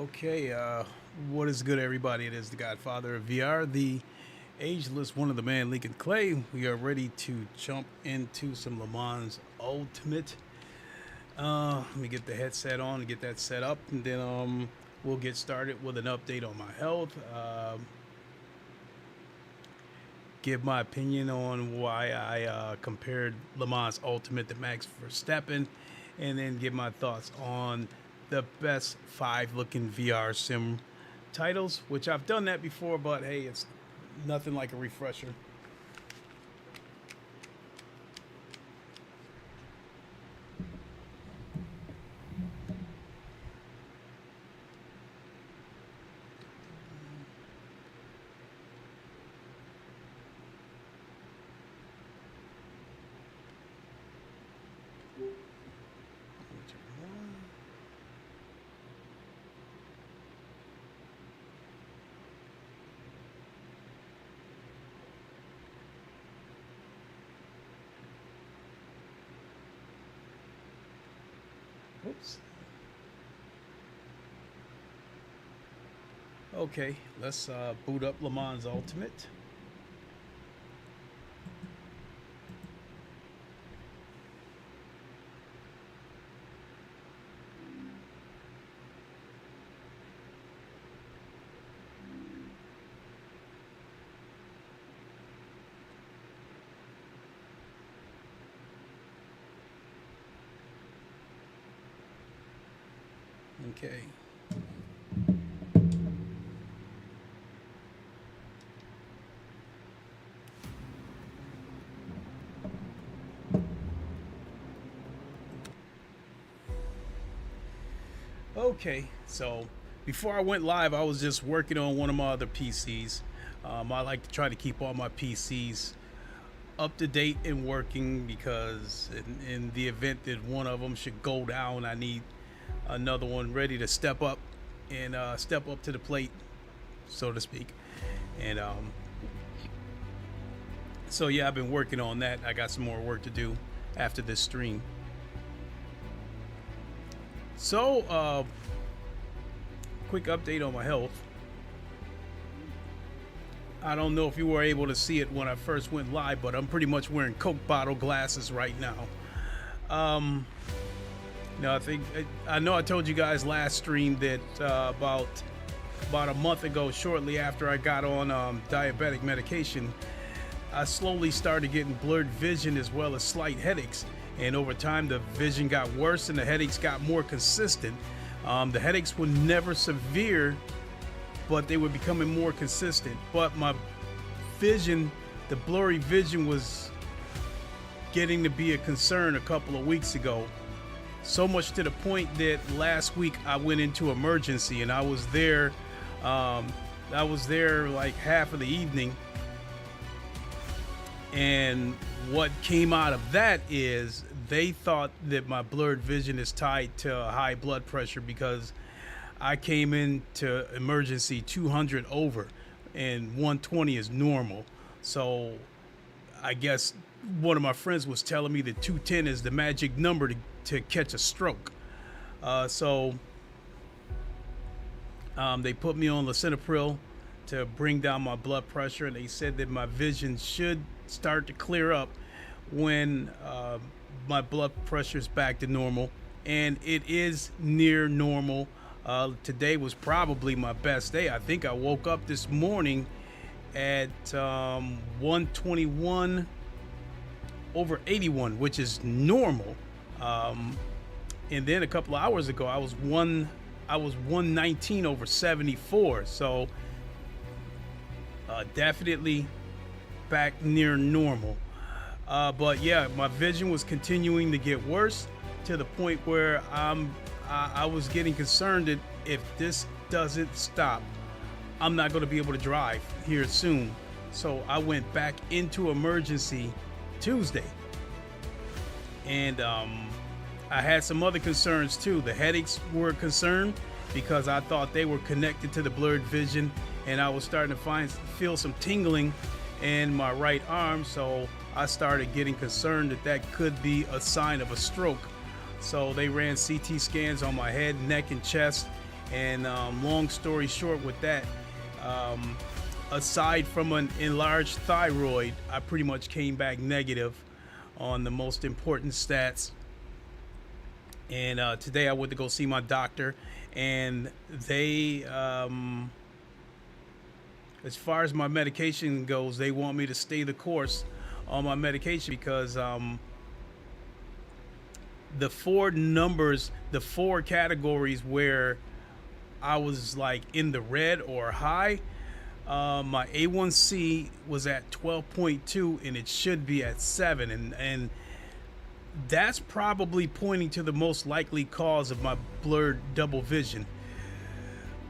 Okay, what is good, everybody? It is the Godfather of VR, the ageless one of the man, Lincoln Clay. We are ready to jump into some LeMans Ultimate. Let me get the headset on and get that set up, and then we'll get started with an update on my health. Give my opinion on why I compared LeMans Ultimate to Max Verstappen, and then give my thoughts on the best 5 looking VR sim titles, which I've done that before, but hey, it's nothing like a refresher. Oops. Okay, let's boot up LeMans Ultimate. Okay. Okay, so before I went live, I was just working on one of my other PCs. I like to try to keep all my PCs up to date and working, because in the event that one of them should go down, I need another one ready to step up and step up to the plate, so to speak. And so yeah, I've been working on that. I got some more work to do after this stream. So quick update on my health. I don't know if you were able to see it when I first went live, but I'm pretty much wearing Coke bottle glasses right now. No, I know I told you guys last stream that about a month ago, shortly after I got on diabetic medication, I slowly started getting blurred vision as well as slight headaches. And over time, the vision got worse and the headaches got more consistent. The headaches were never severe, but they were becoming more consistent. But my vision, the blurry vision, was getting to be a concern a couple of weeks ago. So much to the point that last week I went into emergency, and I was there like half of the evening. And what came out of that is they thought that my blurred vision is tied to high blood pressure, because I came into emergency 200 over, and 120 is normal. So I guess one of my friends was telling me that 210 is the magic number to catch a stroke. So they put me on lisinopril to bring down my blood pressure, and they said that my vision should start to clear up when my blood pressure is back to normal, and it is near normal. Today was probably my best day. I think I woke up this morning at 121 over 81, which is normal. And then a couple of hours ago, I was 119 over 74. So definitely back near normal. But yeah, my vision was continuing to get worse, to the point where I was getting concerned that if this doesn't stop, I'm not going to be able to drive here soon. So I went back into emergency Tuesday, and I had some other concerns too. The headaches were a concern because I thought they were connected to the blurred vision, and I was starting to feel some tingling in my right arm. So I started getting concerned that that could be a sign of a stroke. So they ran CT scans on my head, neck, and chest, And long story short with that, aside from an enlarged thyroid, I pretty much came back negative on the most important stats. And today I went to go see my doctor, and they, as far as my medication goes, they want me to stay the course on my medication because the four numbers, the four categories where I was like in the red or high, my A1C was at 12.2 and it should be at 7, and that's probably pointing to the most likely cause of my blurred double vision.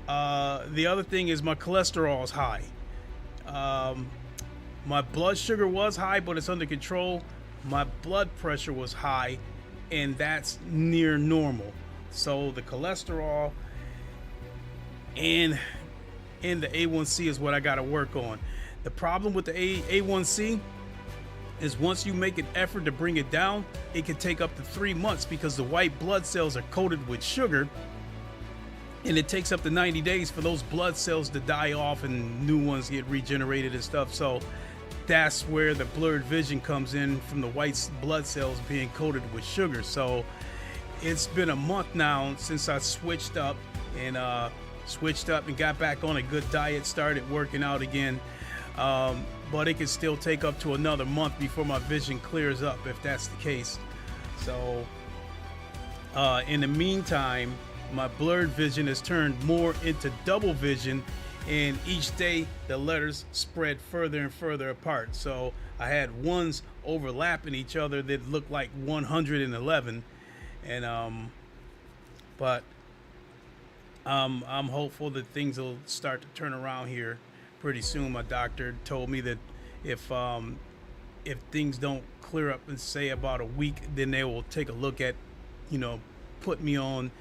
The other thing is my cholesterol is high. My blood sugar was high, but it's under control. My blood pressure was high, and that's near normal. So the cholesterol and the A1C is what I got to work on. The problem with the A1C is once you make an effort to bring it down, it can take up to 3 months because the white blood cells are coated with sugar, and it takes up to 90 days for those blood cells to die off and new ones get regenerated and stuff. So that's where the blurred vision comes in, from the white blood cells being coated with sugar. So it's been a month now since I switched up and got back on a good diet, started working out again. But it can still take up to another month before my vision clears up, if that's the case. So in the meantime, my blurred vision has turned more into double vision, and each day the letters spread further and further apart. So I had ones overlapping each other that looked like 111, and but I'm hopeful that things will start to turn around here pretty soon. My doctor told me that if things don't clear up in say about a week, then they will take a look at, put me on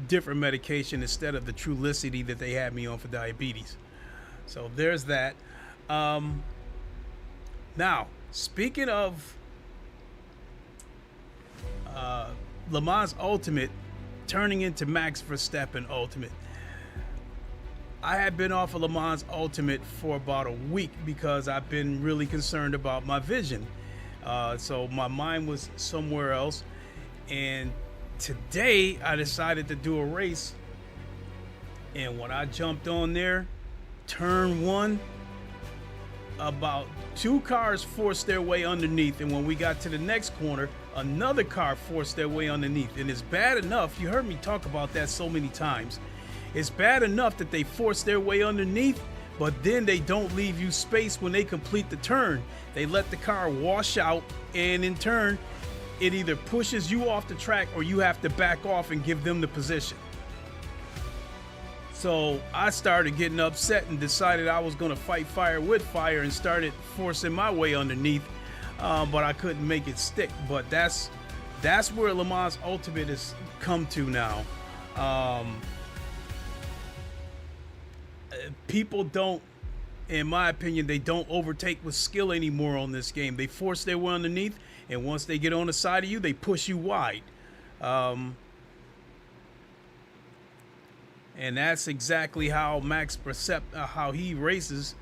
different medication instead of the Trulicity that they had me on for diabetes. So there's that. Now, speaking of LeMans Ultimate turning into Max Verstappen Ultimate, I had been off of LeMans Ultimate for about a week because I've been really concerned about my vision. So my mind was somewhere else. And today I decided to do a race. And when I jumped on there, turn one, about 2 cars forced their way underneath. And when we got to the next corner, another car forced their way underneath. And it's bad enough, you heard me talk about that so many times. It's bad enough that they force their way underneath, but then they don't leave you space when they complete the turn. They let the car wash out, and in turn, it either pushes you off the track or you have to back off and give them the position. So I started getting upset and decided I was gonna fight fire with fire and started forcing my way underneath, but I couldn't make it stick. But that's where LeMans Ultimate has come to now. People don't, in my opinion, they don't overtake with skill anymore on this game. They force their way underneath, and once they get on the side of you, they push you wide. And that's exactly how Max Verstappen, how he races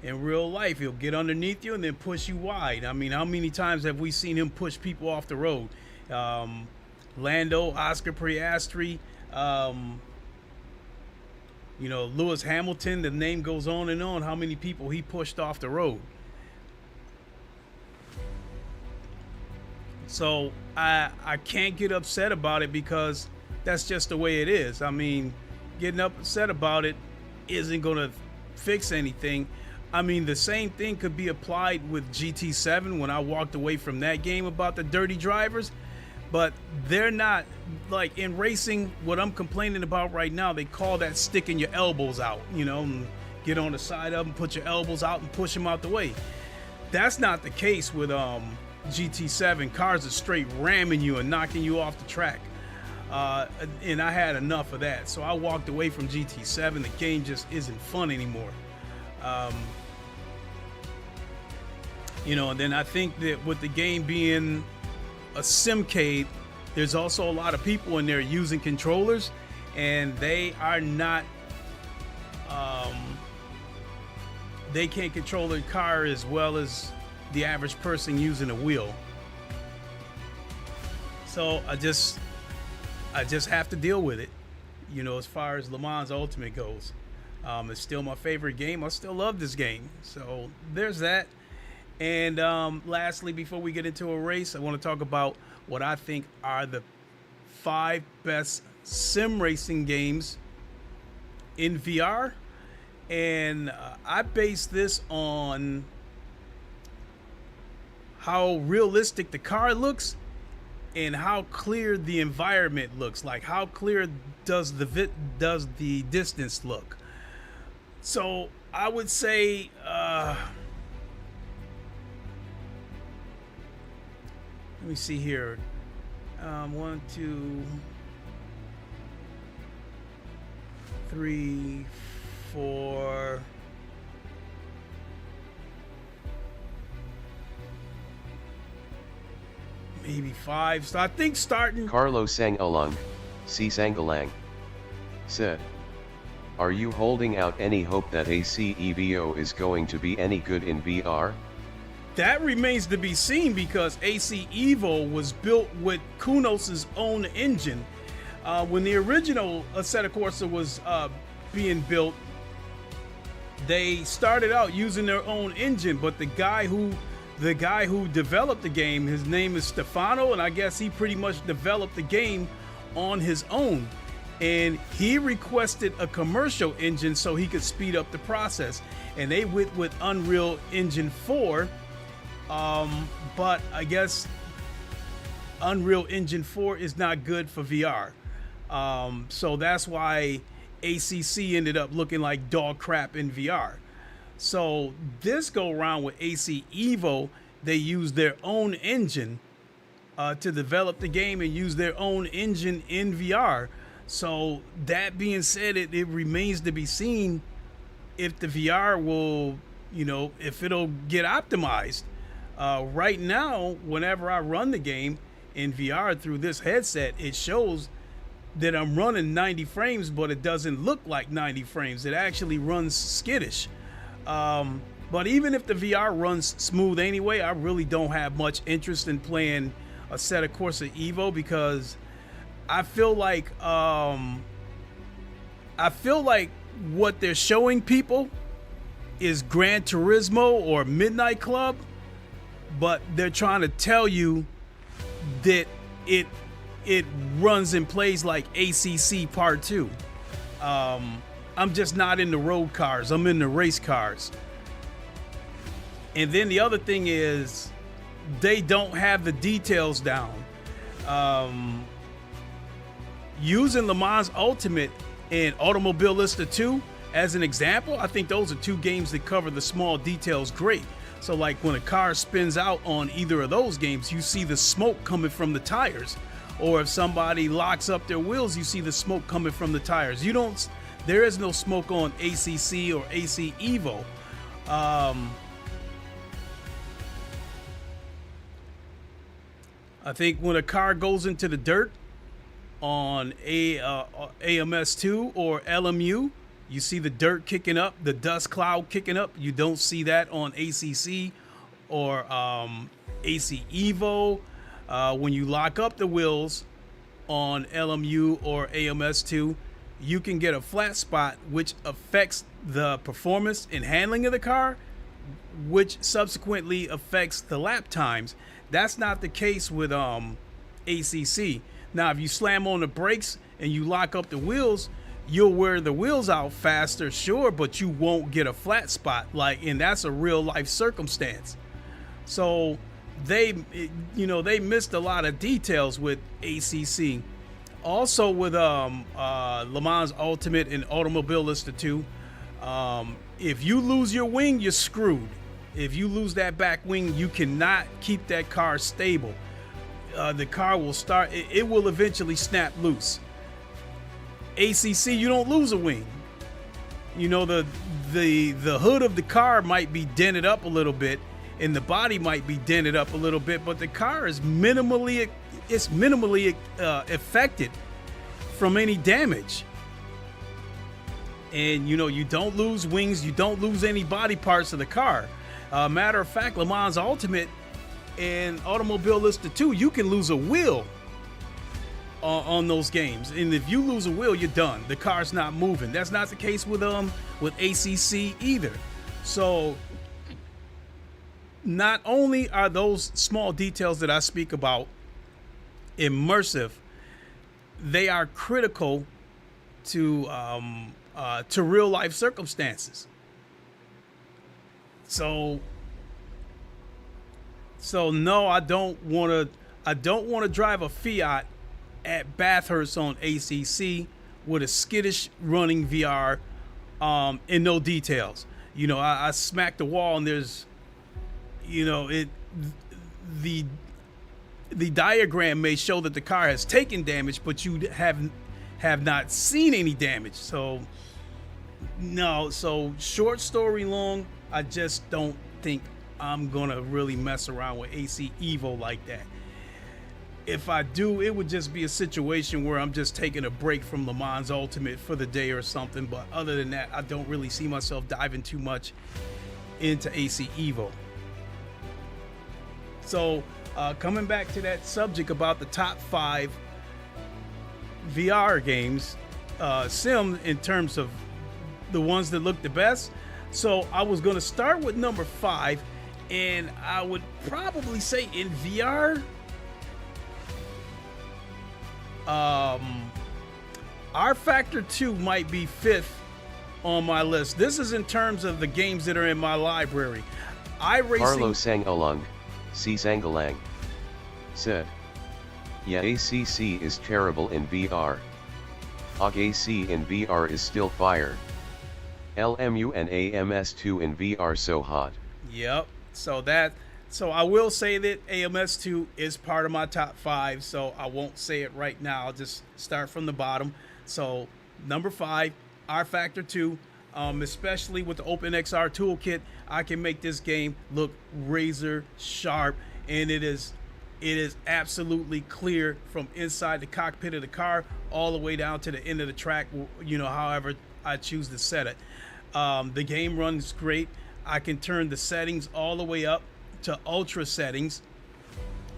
in real life. He'll get underneath you and then push you wide. I mean, how many times have we seen him push people off the road? Lando, Oscar Piastri, Lewis Hamilton, the name goes on and on, how many people he pushed off the road. So I can't get upset about it because that's just the way it is. I mean, getting upset about it isn't going to fix anything. I mean, the same thing could be applied with GT7 when I walked away from that game about the dirty drivers. But they're not, like in racing, what I'm complaining about right now, they call that sticking your elbows out, and get on the side of them, put your elbows out and push them out the way. That's not the case with GT7. Cars are straight ramming you and knocking you off the track. And I had enough of that. So I walked away from GT7. The game just isn't fun anymore. And then I think that with the game being a simcade, there's also a lot of people in there using controllers, and they are not, they can't control their car as well as the average person using a wheel. So I just have to deal with it, you know, as far as LeMans Ultimate goes. It's still my favorite game. I still love this game. So there's that. And lastly, before we get into a race, I want to talk about what I think are the 5 best sim racing games in VR. And I base this on how realistic the car looks and how clear the environment looks. Like, how clear does the distance look? So I would say let me see here. 1, 2, 3, 4. Maybe 5. So I think starting. Carlos Sangalung, C. Sangalang, said, "Are you holding out any hope that AC EVO is going to be any good in VR?" That remains to be seen, because AC EVO was built with Kunos's own engine. When the original Assetto Corsa was being built, they started out using their own engine, but the guy who developed the game, his name is Stefano, and I guess he pretty much developed the game on his own. And he requested a commercial engine so he could speed up the process. And they went with Unreal Engine 4. But I guess Unreal Engine 4 is not good for VR. So that's why ACC ended up looking like dog crap in VR. So this go around with AC EVO, they used their own engine to develop the game and use their own engine in VR. So that being said, it remains to be seen if the VR will, you know, if it'll get optimized. Right now, whenever I run the game in VR through this headset, it shows that I'm running 90 frames, but it doesn't look like 90 frames. It actually runs skittish. But even if the VR runs smooth anyway, I really don't have much interest in playing Assetto Corsa EVO, because I feel like what they're showing people is Gran Turismo or Midnight Club, but they're trying to tell you that it runs and plays like ACC Part 2. I'm just not in the road cars. I'm in the race cars. And then the other thing is, they don't have the details down. Using LeMans Ultimate and Automobilista 2 as an example, I think those are 2 games that cover the small details great. So like when a car spins out on either of those games, you see the smoke coming from the tires. Or if somebody locks up their wheels, you see the smoke coming from the tires. There is no smoke on ACC or AC EVO. I think when a car goes into the dirt on AMS2 or LMU, you see the dirt kicking up, the dust cloud kicking up. You don't see that on ACC or AC EVO. When you lock up the wheels on LMU or AMS2, you can get a flat spot, which affects the performance and handling of the car, which subsequently affects the lap times. That's not the case with ACC. Now, if you slam on the brakes and you lock up the wheels, you'll wear the wheels out faster, sure, but you won't get a flat spot, and that's a real life circumstance. So they missed a lot of details with ACC. Also with LeMans Ultimate and Automobilista 2, if you lose your wing, you're screwed. If you lose that back wing, you cannot keep that car stable. The car will it will eventually snap loose. ACC, you don't lose a wing. You know, the hood of the car might be dented up a little bit, and the body might be dented up a little bit, but the car is minimally affected from any damage. And you know, you don't lose wings, you don't lose any body parts of the car. Matter of fact, LeMans Ultimate and Automobilista 2, you can lose a wheel on those games, and if you lose a wheel, you're done. The car's not moving. That's not the case with ACC either. So not only are those small details that I speak about immersive, they are critical to real life circumstances. So no, I don't want to drive a Fiat at Bathurst on ACC with a skittish running VR and no details. You know, I smacked the wall and there's, you know, the diagram may show that the car has taken damage, but you have not seen any damage. So no, so short story long, I just don't think I'm gonna really mess around with AC Evo like that. If I do, it would just be a situation where I'm just taking a break from LeMans Ultimate for the day or something. But other than that, I don't really see myself diving too much into AC Evo. So coming back to that subject about the top 5 VR games, sim in terms of the ones that look the best. So I was going to start with number 5, and I would probably say in VR, R Factor 2 might be 5th on my list. This is in terms of the games that are in my library. Carlo Sangalang, C. Sangalang, said, yeah, ACC is terrible in VR. AC in VR is still fire. LMU and AMS2 in VR so hot. Yep. So I will say that AMS2 is part of my top 5, so I won't say it right now. I'll just start from the bottom. So number 5, R Factor 2, especially with the OpenXR toolkit, I can make this game look razor sharp, and it is absolutely clear from inside the cockpit of the car all the way down to the end of the track, you know, however I choose to set it. The game runs great. I can turn the settings all the way up to ultra settings,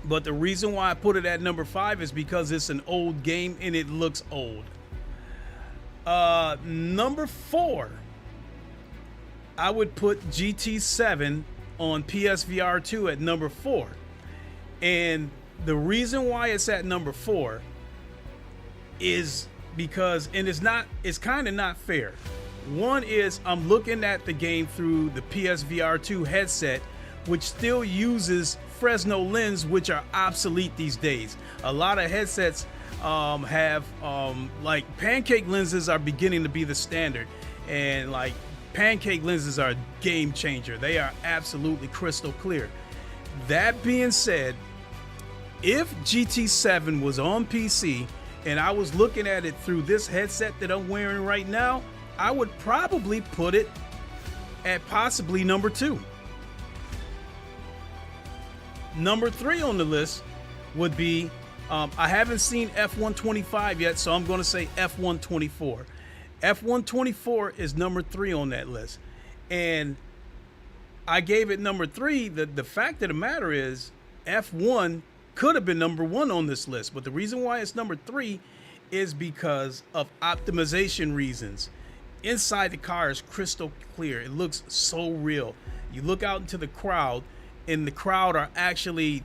but the reason why I put it at number 5 is because it's an old game and it looks old. Number 4, I would put GT7 on PSVR 2 at number 4, and the reason why it's at number 4 is because, and it's kind of not fair. One is I'm looking at the game through the PSVR 2 headset, which still uses Fresnel lens, which are obsolete these days. A lot of headsets have like pancake lenses are beginning to be the standard, and like pancake lenses are a game changer. They are absolutely crystal clear. That being said, if GT7 was on PC and I was looking at it through this headset that I'm wearing right now, I would probably put it at possibly number 2. Number 3 on the list would be, I haven't seen F125 yet, so I'm going to say F124. F124 is number 3 on that list. And I gave it number 3. The fact of the matter is F1 could have been number 1 on this list. But the reason why it's number 3 is because of optimization reasons. Inside the car is crystal clear. It looks so real. You look out into the crowd, and the crowd are actually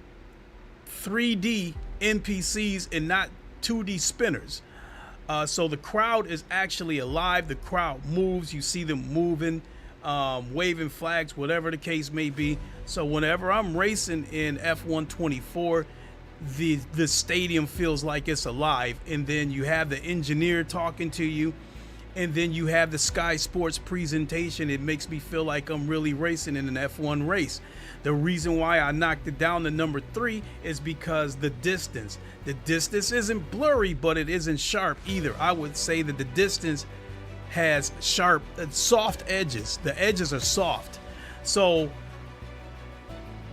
3D NPCs and not 2D spinners. So the crowd is actually alive. The crowd moves. You see them moving, waving flags, whatever the case may be. So whenever I'm racing in F124, the stadium feels like it's alive. And then you have the engineer talking to you. And then you have the Sky Sports presentation. It makes me feel like I'm really racing in an F1 race. The reason why I knocked it down to number 3 is because the distance. The distance isn't blurry, but it isn't sharp either. I would say that the distance has sharp, soft edges. The edges are soft. So,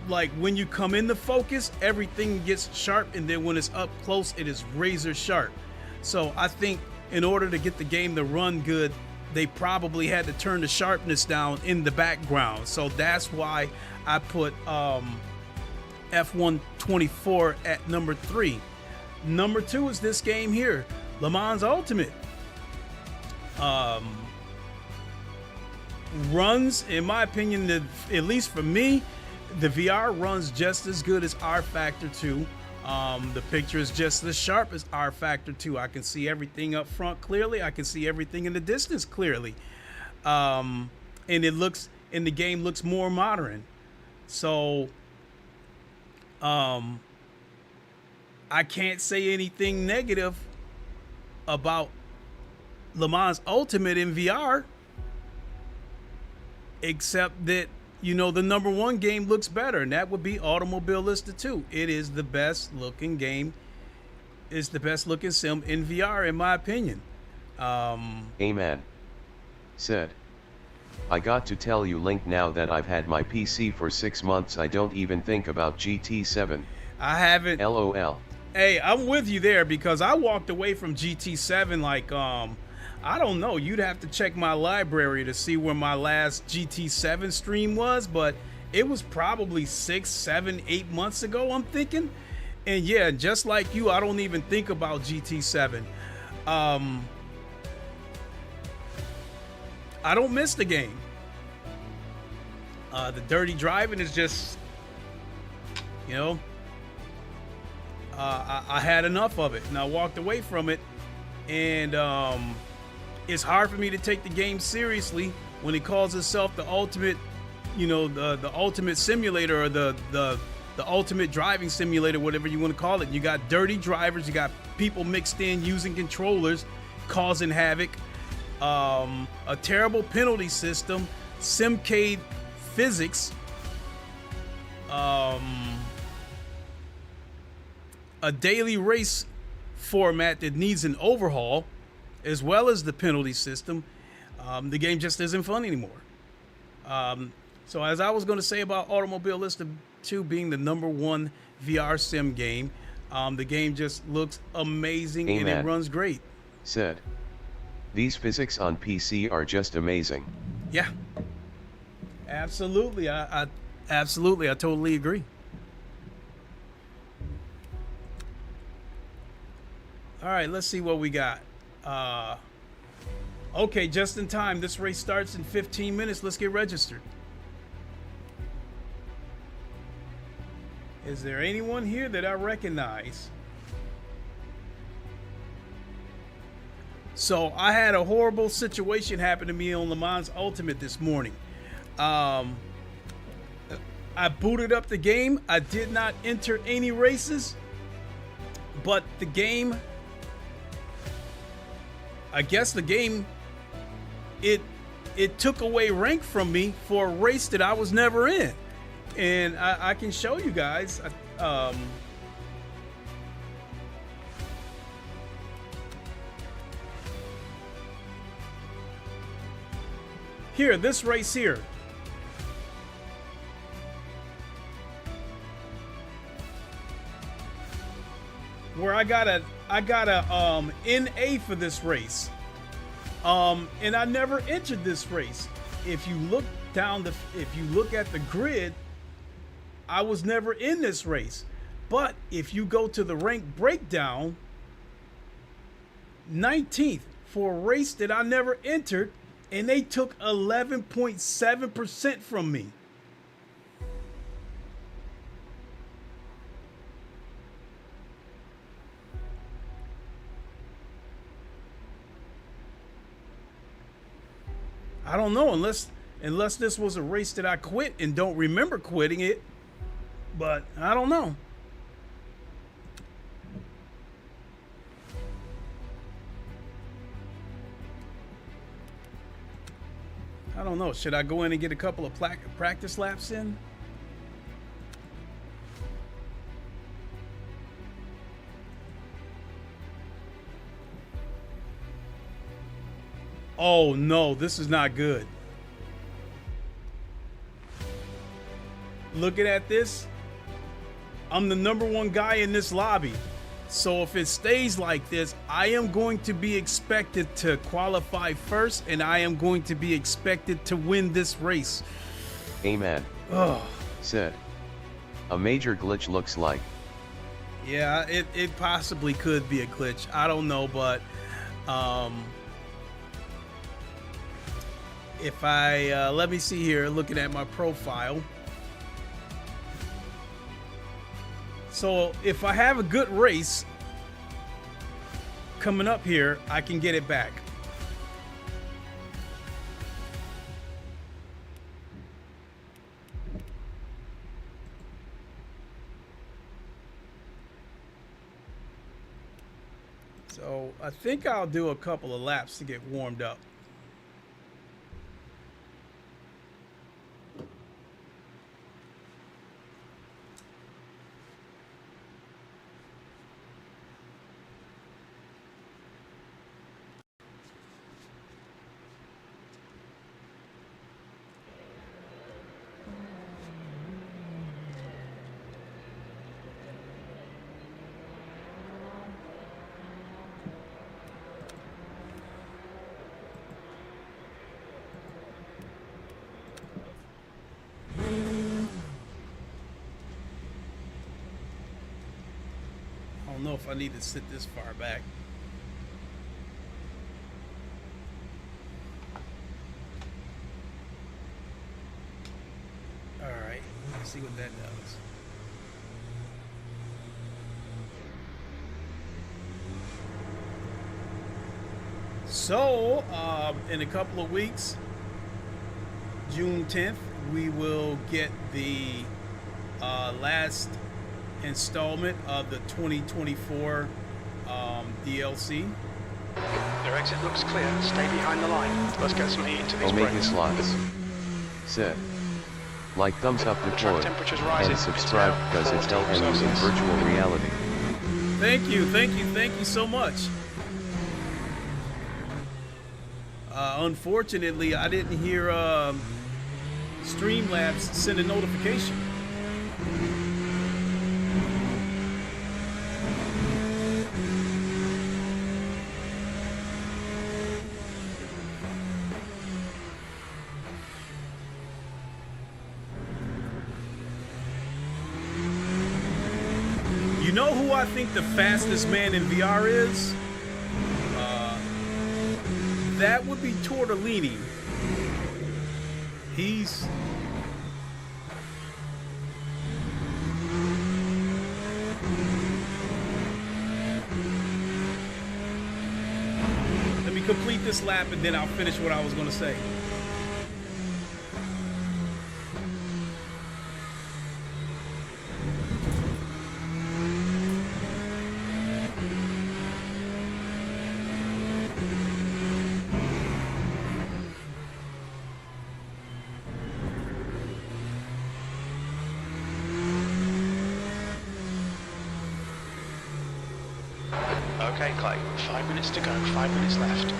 like when you come into focus, everything gets sharp, and then when it's up close, it is razor sharp. So I think in order to get the game to run good, they probably had to turn the sharpness down in the background. So that's why I put F124 at number 3. Number 2 is this game here, LeMans Ultimate. Runs, in my opinion, at least for me, the VR runs just as good as R Factor 2. The picture is just as sharp as R Factor 2. I can see everything up front clearly. I can see everything in the distance clearly. And the game looks more modern. So I can't say anything negative about LeMans Ultimate in VR, except that, you know, the number 1 game looks better, and that would be Automobilista 2. It is the best looking game. It's the best looking sim in VR, in my opinion. Amen. Said. I got to tell you, Link, now that I've had my PC for 6 months, I don't even think about GT7. I haven't. LOL. Hey, I'm with you there, because I walked away from GT7 like, I don't know. You'd have to check my library to see where my last GT7 stream was, but it was probably 6, 7, 8 months ago, I'm thinking. And yeah, just like you, I don't even think about GT7. I don't miss the game. The dirty driving is just, you know, I had enough of it, and I walked away from it. And it's hard for me to take the game seriously when it calls itself the ultimate, you know, the ultimate simulator, or the ultimate driving simulator, whatever you want to call it. You got dirty drivers, you got people mixed in using controllers, causing havoc, a terrible penalty system, simcade physics, a daily race format that needs an overhaul, as well as the penalty system. The game just isn't fun anymore. So as I was going to say about Automobilista 2 being the number 1 VR sim game, the game just looks amazing. Amen. And it runs great. Said. These physics on PC are just amazing. Yeah. Absolutely. I totally agree. All right, let's see what we got. Okay, just in time. This race starts in 15 minutes. Let's get registered. Is there anyone here that I recognize? So I had a horrible situation happen to me on LeMans Ultimate this morning. I booted up the game. I did not enter any races, but the game, I guess the game, it took away rank from me for a race that I was never in. And I can show you guys. Here, this race here. Where I got a NA for this race. And I never entered this race. If you look at the grid, I was never in this race. But if you go to the rank breakdown, 19th for a race that I never entered, and they took 11.7% from me. I don't know, unless this was a race that I quit and don't remember quitting it, but I don't know. I don't know. Should I go in and get a couple of practice laps in? Oh no, this is not good. Looking at this, I'm the #1 guy in this lobby. So if it stays like this, I am going to be expected to qualify first, and I am going to be expected to win this race. Amen. Oh. Said. A major glitch looks like. Yeah, it possibly could be a glitch. I don't know, but if I let me see here, looking at my profile. So if I have a good race coming up here, I can get it back. So I think I'll do a couple of laps to get warmed up. I don't know if I need to sit this far back. All right, let's see what that does. So, in a couple of weeks, June 10th, we will get the last installment of the 2024 DLC. Their exit looks clear. Stay behind the line. Let's get some heat into these Omega brakes. slots. Said. Like thumbs up Track deployed temperature's rising. and subscribe It's because it's now LMU in 14 virtual reality. Thank you, thank you, thank you so much. Unfortunately, I didn't hear Streamlabs send a notification. You know who I think the fastest man in VR is? That would be Tortellini. He's... Let me complete this lap and then I'll finish what I was going to say. Okay, Clay. 5 minutes to go. 5 minutes left.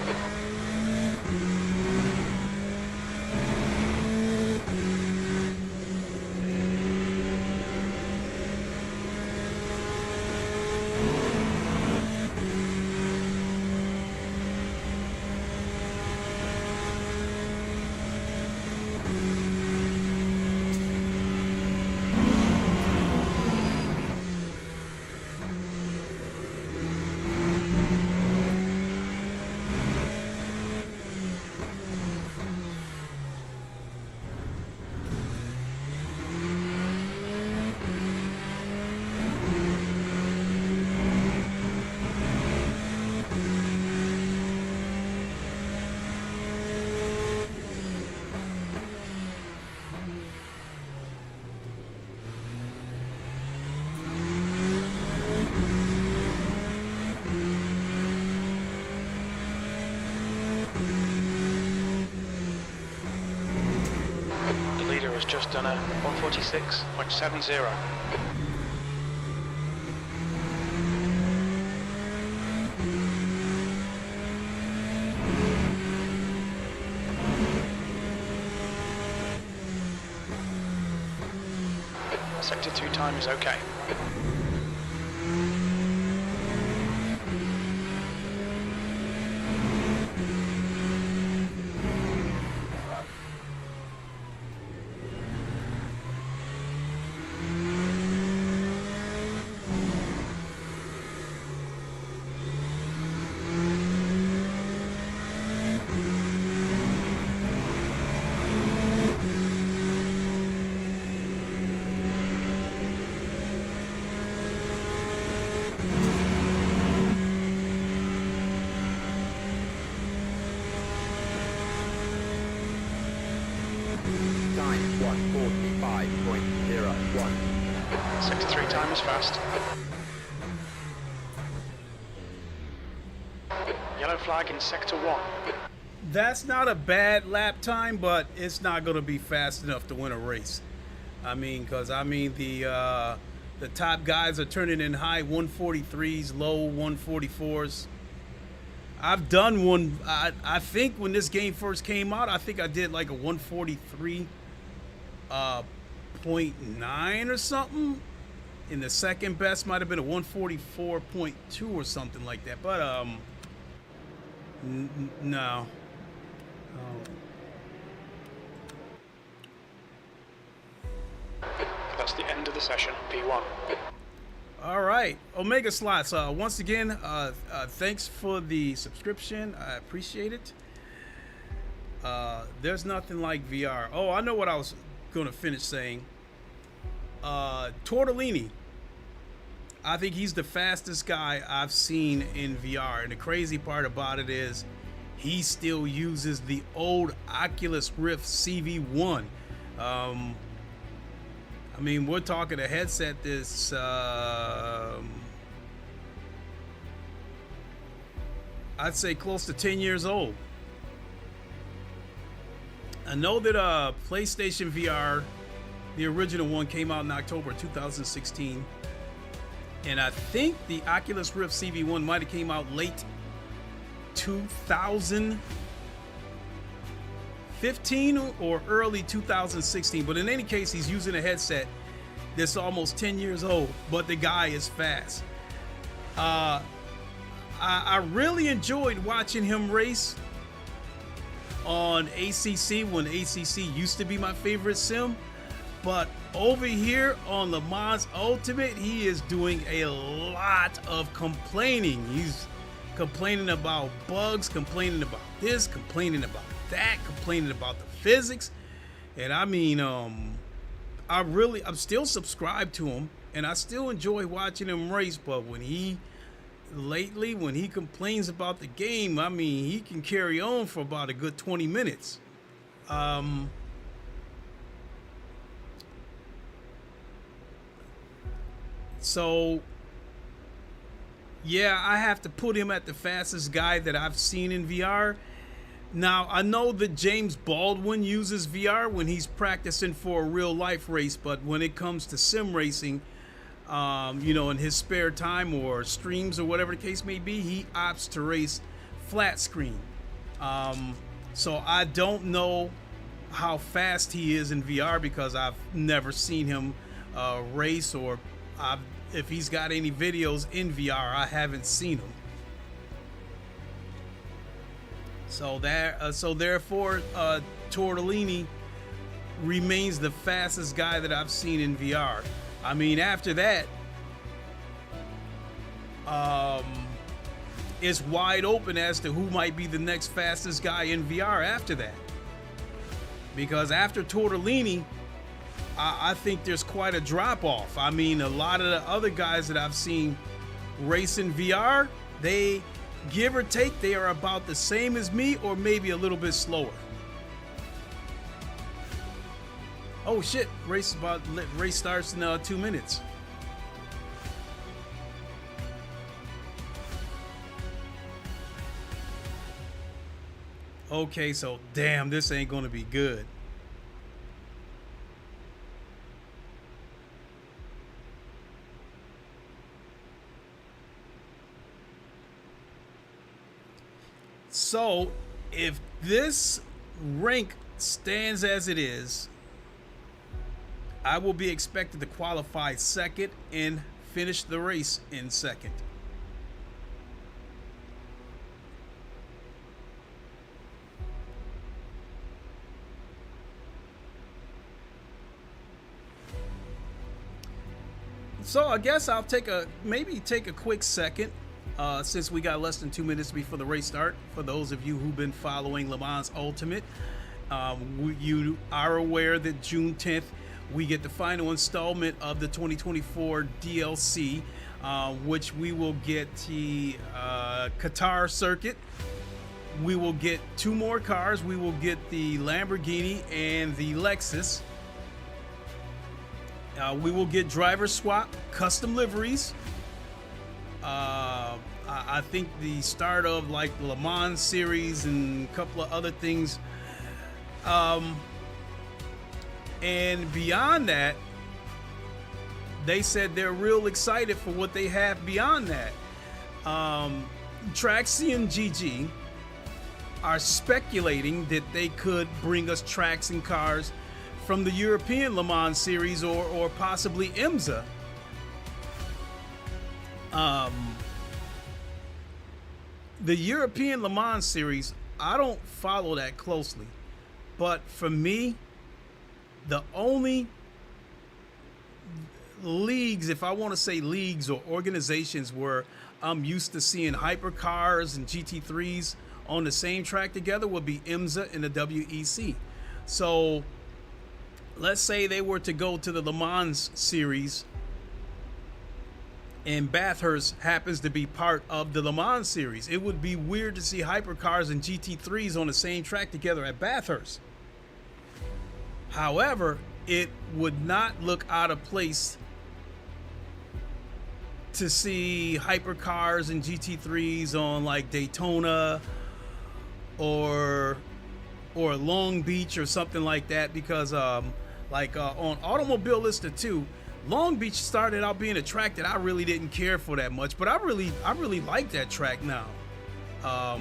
Has just done a 146.70. Sector 2 time is okay. 5.01. Sector 3 time is fast. Yellow flag in Sector 1. That's not a bad lap time, but it's not going to be fast enough to win a race. I mean, because the top guys are turning in high 143s, low 144s. I've done one. I think when this game first came out, I think I did like a 143.9 or something. And the second best might have been a 144.2 or something like that. But no. That's the end of the session, P1. All right, Omega Slots. Once again, thanks for the subscription. I appreciate it. There's nothing like VR. Oh, I know what I was going to finish saying. Tortellini. I think he's the fastest guy I've seen in VR. And the crazy part about it is he still uses the old Oculus Rift CV1. I mean, we're talking a headset that's I'd say close to 10 years old. I know that PlayStation VR, the original one, came out in October 2016. And I think the Oculus Rift CV1 might have came out late 2015 or early 2016. But in any case, he's using a headset that's almost 10 years old, but the guy is fast. I really enjoyed watching him race on ACC when ACC used to be my favorite sim. But over here on LeMans Ultimate, he is doing a lot of complaining. He's complaining about bugs, complaining about this, complaining about that, complaining about the physics. And I mean, I'm still subscribed to him, and I still enjoy watching him race. But when he complains about the game, I mean, he can carry on for about a good 20 minutes. So, yeah, I have to put him at the fastest guy that I've seen in VR. Now, I know that James Baldwin uses VR when he's practicing for a real life race, but when it comes to sim racing, in his spare time or streams or whatever the case may be, he opts to race flat screen. So I don't know how fast he is in VR because I've never seen him race, or if he's got any videos in VR, I haven't seen him. So therefore, Tortellini remains the fastest guy that I've seen in VR. I mean, after that, it's wide open as to who might be the next fastest guy in VR after that. Because after Tortellini, I think there's quite a drop-off. I mean, a lot of the other guys that I've seen race in VR, they, give or take, they are about the same as me or maybe a little bit slower. Oh shit, race starts in 2 minutes. Okay, so damn, this ain't gonna be good. So, if this rank stands as it is, I will be expected to qualify second and finish the race in second. So I guess I'll take a quick second, since we got less than 2 minutes before the race start. For those of you who've been following LeMans Ultimate, you are aware that June 10th we get the final installment of the 2024 DLC, which we will get the Qatar circuit. We will get 2 more cars. We will get the Lamborghini and the Lexus. We will get driver swap, custom liveries. I think the start of like the LeMans series and a couple of other things. And beyond that, they said they're real excited for what they have beyond that. Traxi and GG are speculating that they could bring us tracks and cars from the European Le Mans series or possibly IMSA. The European Le Mans series, I don't follow that closely. But for me, the only leagues, if I want to say leagues or organizations where I'm used to seeing hypercars and GT3s on the same track together would be IMSA and the WEC. So let's say they were to go to the Le Mans series and Bathurst happens to be part of the Le Mans series. It would be weird to see hypercars and GT3s on the same track together at Bathurst. However, it would not look out of place to see hypercars and GT3s on like Daytona or Long Beach or something like that, because on Automobile Lister 2, Long Beach started out being a track that I really didn't care for that much, but I really like that track now. I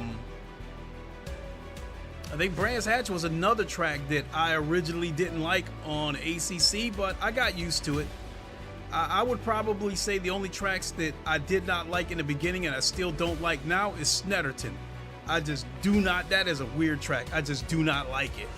think Brands Hatch was another track that I originally didn't like on ACC, but I got used to it. I would probably say the only tracks that I did not like in the beginning and I still don't like now is Snetterton. I just do not, that is a weird track. I just do not like it.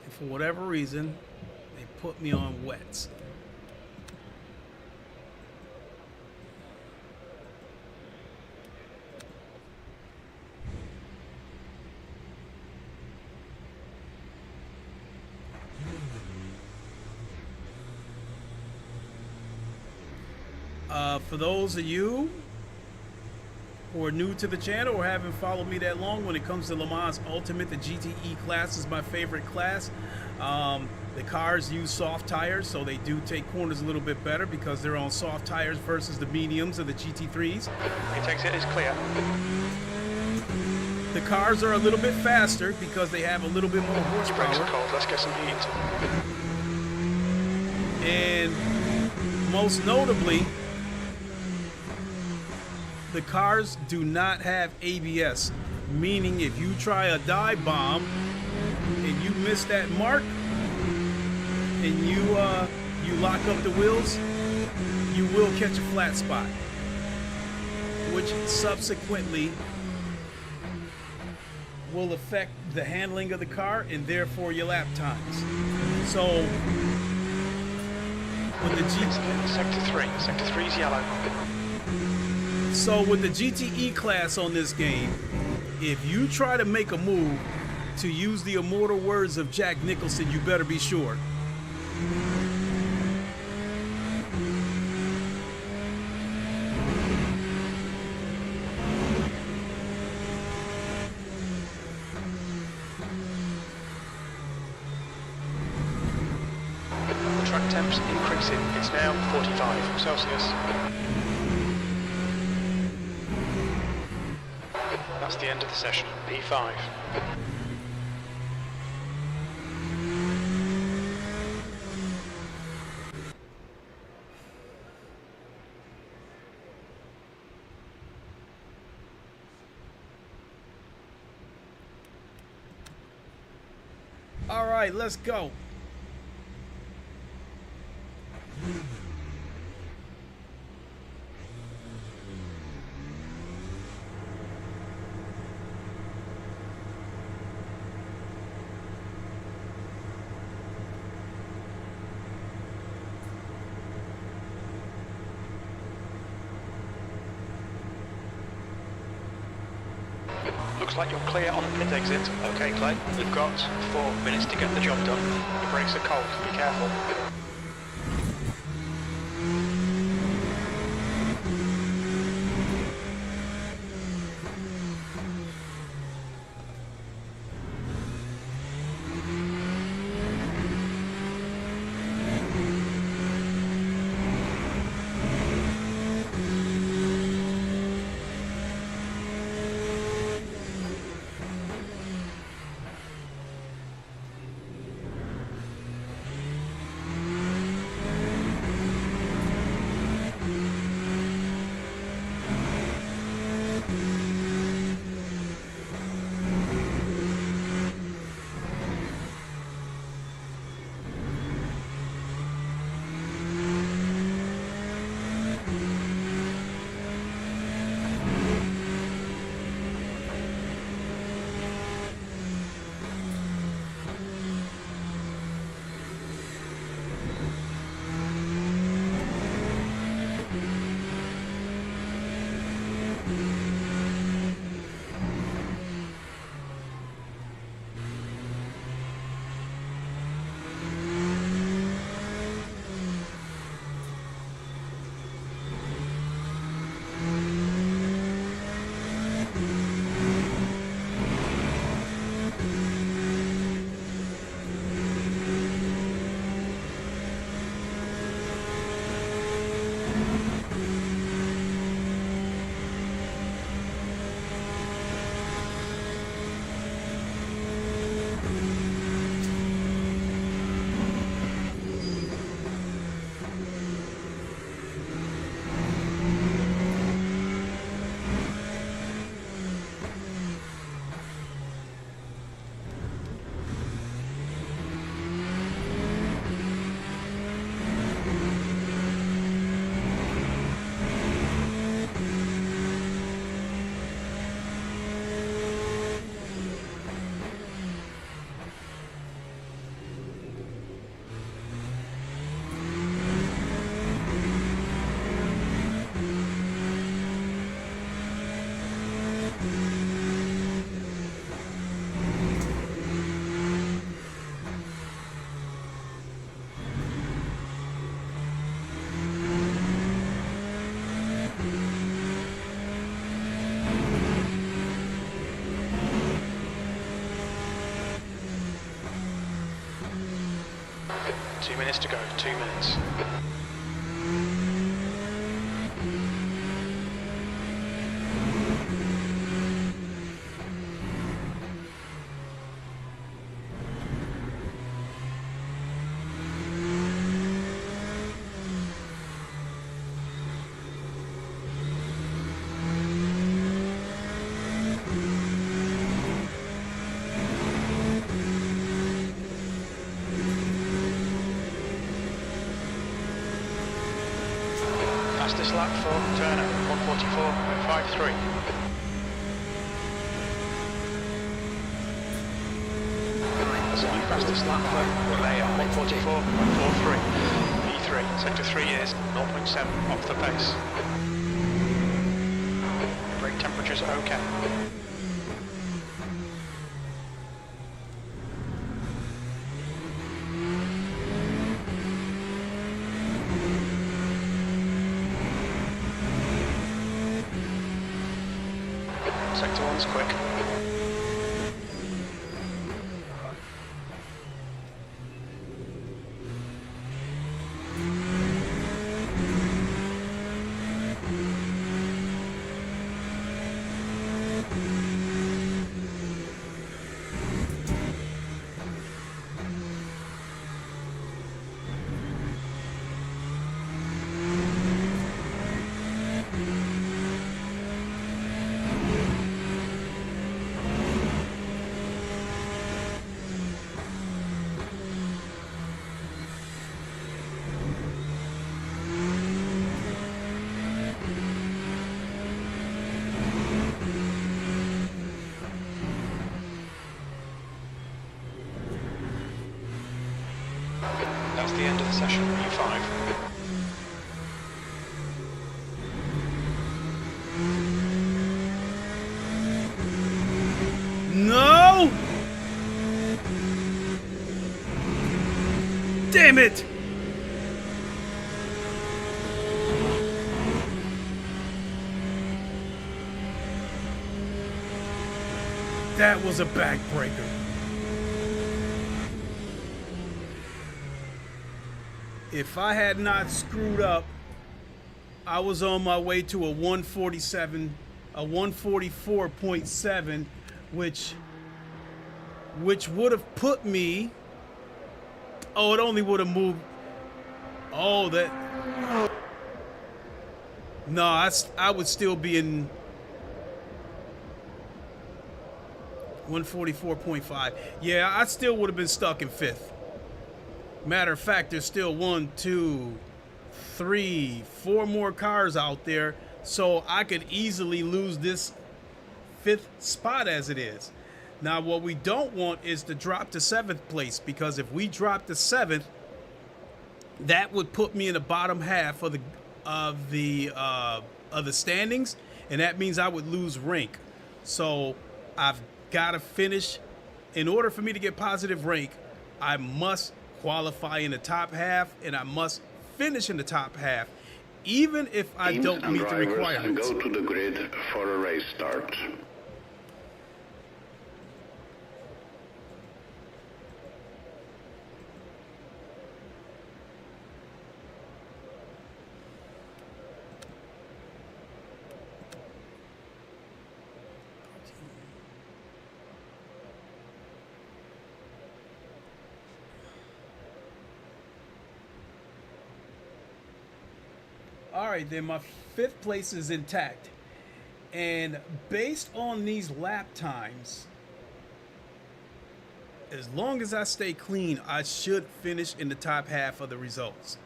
For whatever reason, they put me on wets. For those of you who are new to the channel or haven't followed me that long, when it comes to Le Mans Ultimate, the GTE class is my favorite class. The cars use soft tires, so they do take corners a little bit better because they're on soft tires versus the mediums of the GT3s. It exit is clear. The cars are a little bit faster because they have a little bit more Brakes are horsepower. cold, let's get some heat. And most notably, the cars do not have ABS, meaning if you try a dive bomb and you miss that mark and you lock up the wheels, you will catch a flat spot, which subsequently will affect the handling of the car and therefore your lap times. So with the Sector 3 is yellow. So with the GTE class on this game, if you try to make a move, to use the immortal words of Jack Nicholson, you better be sure. The track temps increasing. It's now 45 Celsius. That's the end of the session. P5. All right, let's go. Looks Looks like you're clear on the pit exit. Okay, Clay, we've got 4 minutes to get the job done. The brakes are cold, be careful. Two minutes to go, 2 minutes. Fastest lap for Turner, 1:44.53. That's my fastest lap for Leia, 1:44.43. E3, sector 3 is 0.7 off the pace. Brake temperatures are okay. Sector 1's quick. That's the end of the session, U5. Damn it! That was a backbreaker. If I had not screwed up, I was on my way to a 144.7, which would have put me. Oh, it only would have moved. Oh, that. No, I would still be in 144.5. Yeah, I still would have been stuck in 5th. Matter of fact, there's still 1, 2, 3, 4 more cars out there, so I could easily lose this 5th spot as it is. Now, what we don't want is to drop to 7th place, because if we drop to 7th, that would put me in the bottom half of the standings, and that means I would lose rank. So I've got to finish. In order for me to get positive rank, I must qualify in the top half, and I must finish in the top half, even if I don't meet the requirements. Go to the grid for a race start. All right, then my 5th place is intact. And based on these lap times, as long as I stay clean, I should finish in the top half of the results.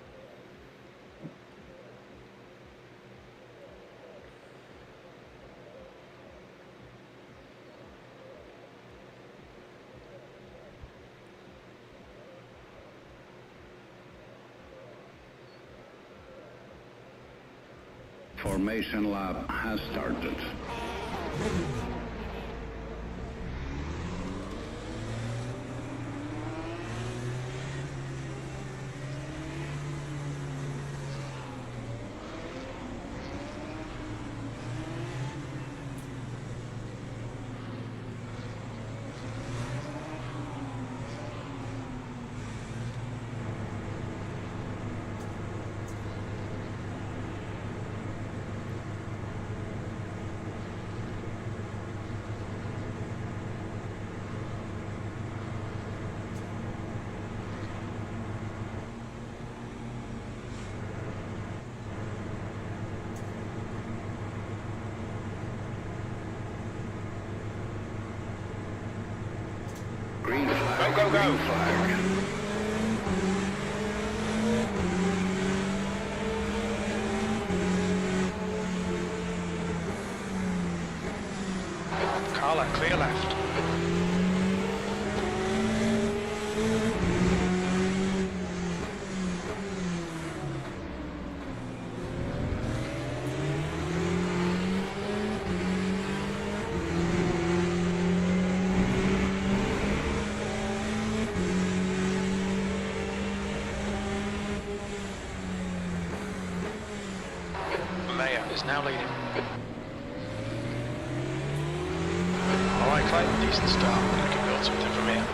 Formation lap has started. Green flag. Go, go, go. Green flag. Carla, clear left. Mayer is now leading. Alright, Clay, decent start. We can build something from here.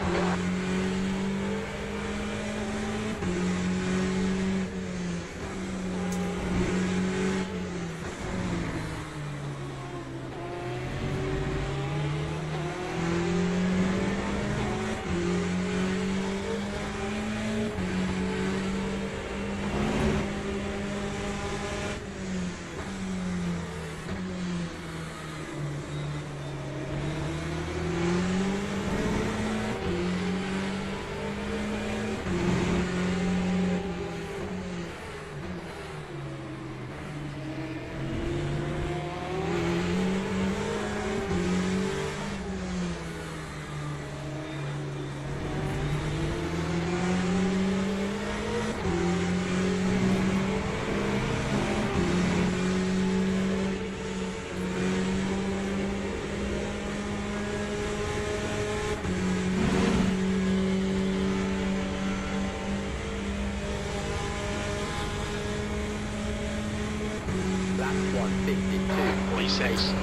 46.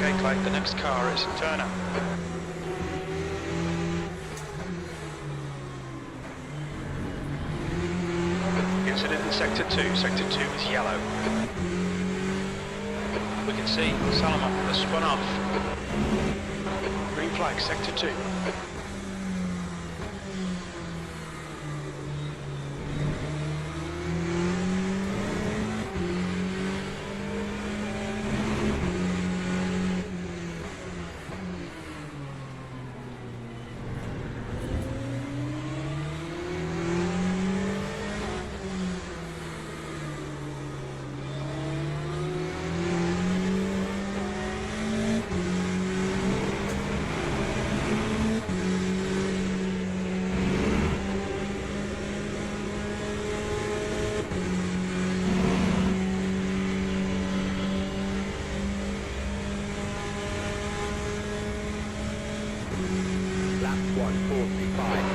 Okay, Clay, the next car is Turner. Incident in Sector 2. Sector 2 is yellow. We can see Salomon has spun off. Green flag, Sector 2.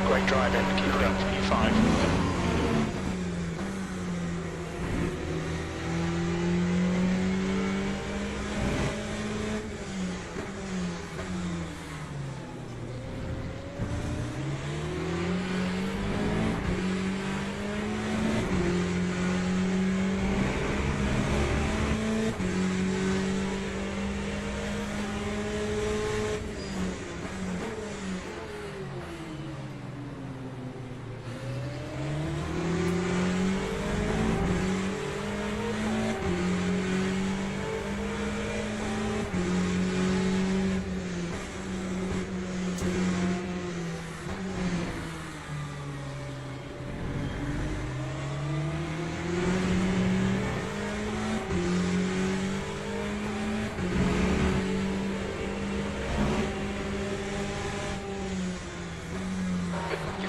Great drive in, keep it up, P5.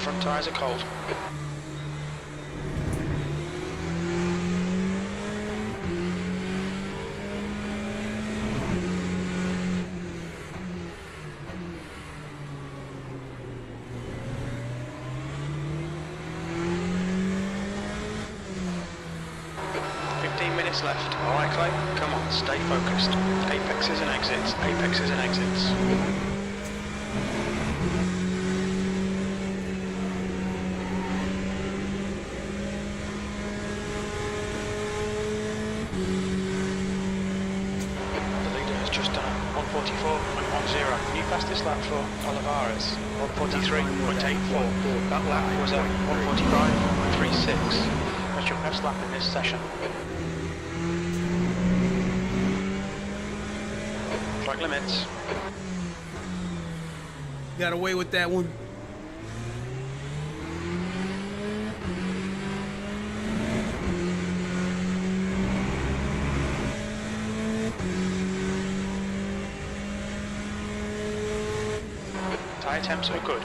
Front tyres are cold. Left. Alright, Clay, come on, stay focused. Apexes and exits, apexes and exits. The leader has just done 144.10. New fastest lap for Olivares, 143.84. That lap was at 145.36. That's your best lap in this session. Track limits. Got away with that one. Tyre temps are good.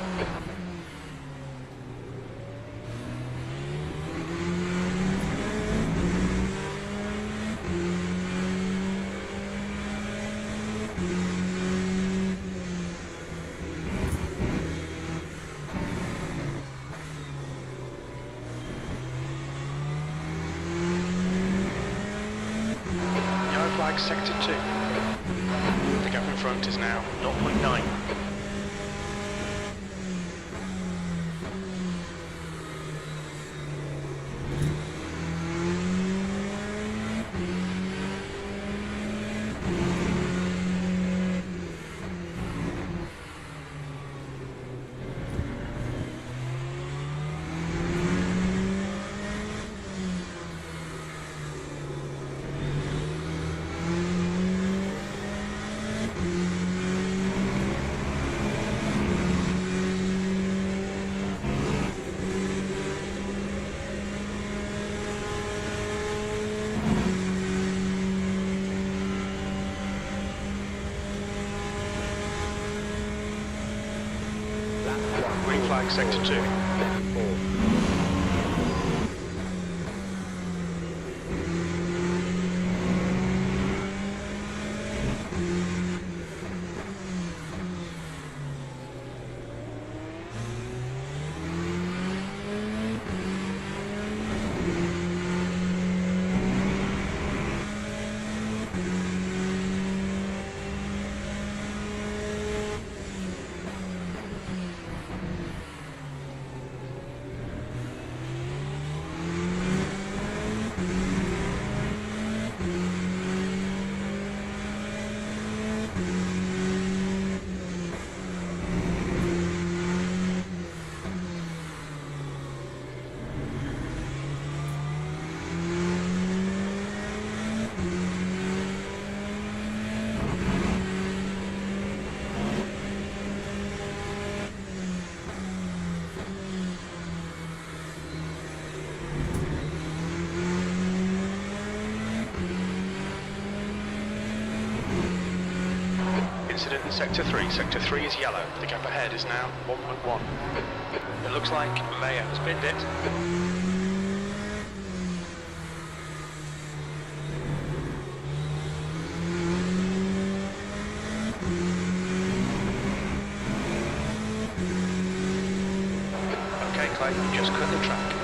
Flag sector 2. The gap in front is now 0.9. flag sector 2. Incident in Sector 3. Sector 3 is yellow. The gap ahead is now 1.1. It looks like Leia has binned it. Okay, Clay, you just cut the track.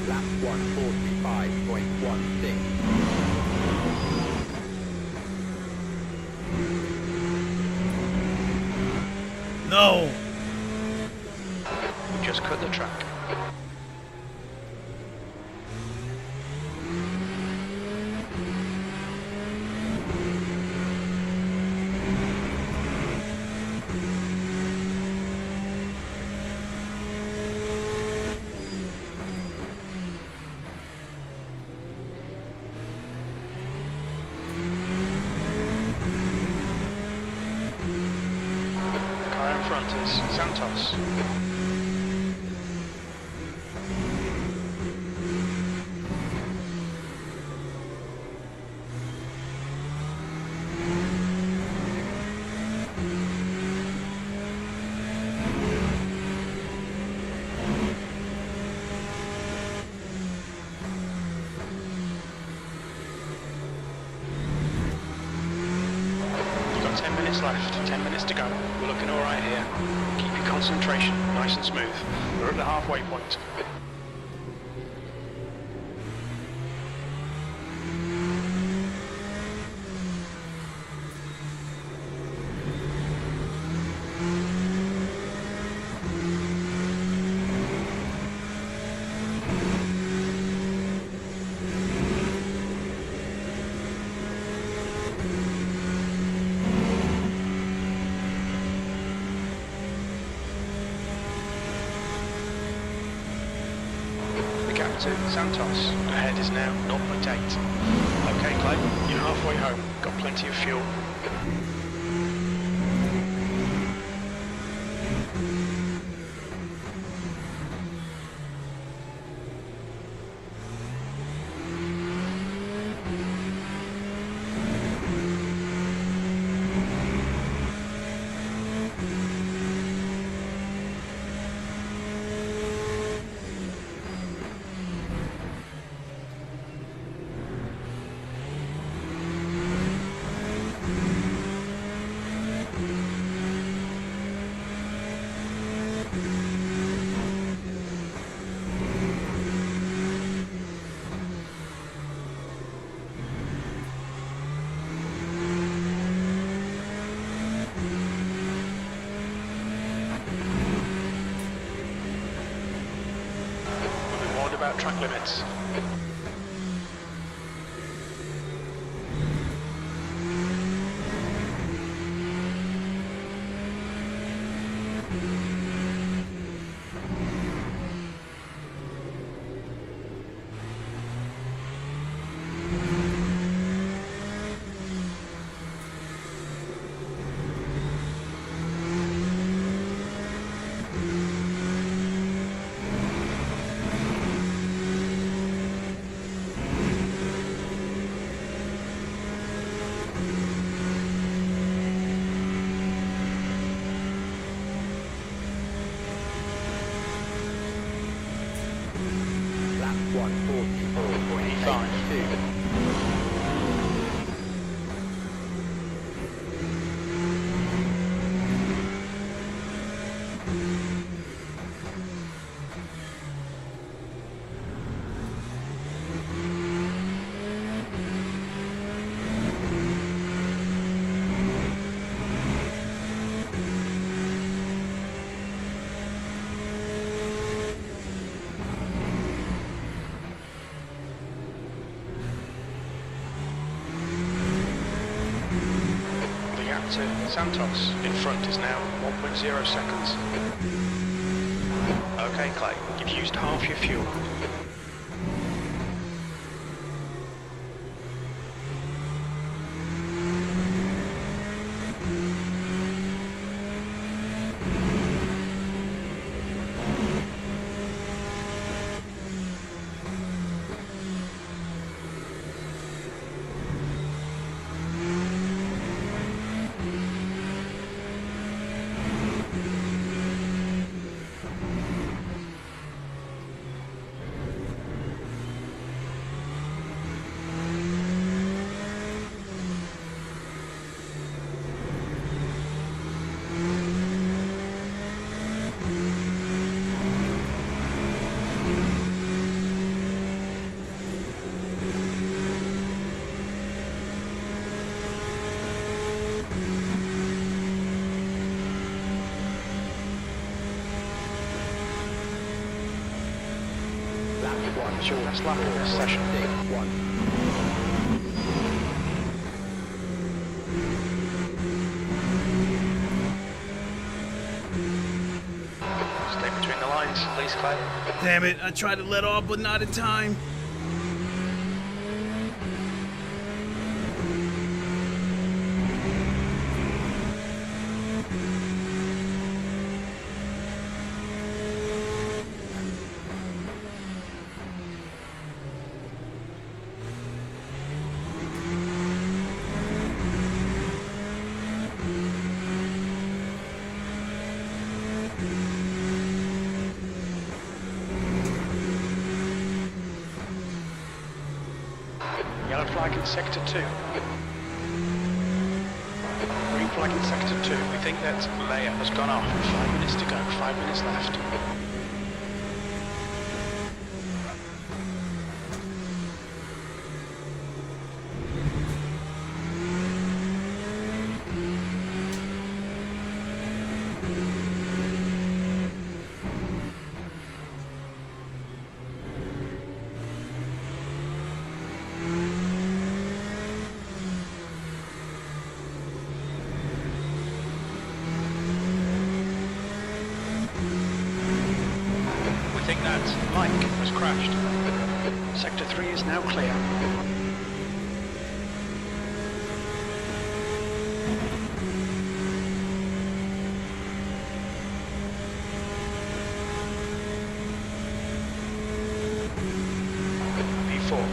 Lap 145.16. No! We just cut the track. Front is Santos. You've got 10 minutes left, 10 minutes to go. We're looking alright here. Keep your concentration nice and smooth. We're at the halfway point. To Santos. Ahead is now 0.8. Okay, Clay, you're halfway home. Got plenty of fuel. About track limits. lap to Santos. In front is now 1.0 seconds. Okay, Clay, you've used half your fuel. It's your last lap of this session. Stay between the lines, please, Clay. Damn it, I tried to let off, but not in time. Yellow flag in sector 2. Green flag in sector 2. We think that Leia has gone off. 5 minutes to go, 5 minutes left. We think that Mike has crashed. Sector 3 is now clear. P4.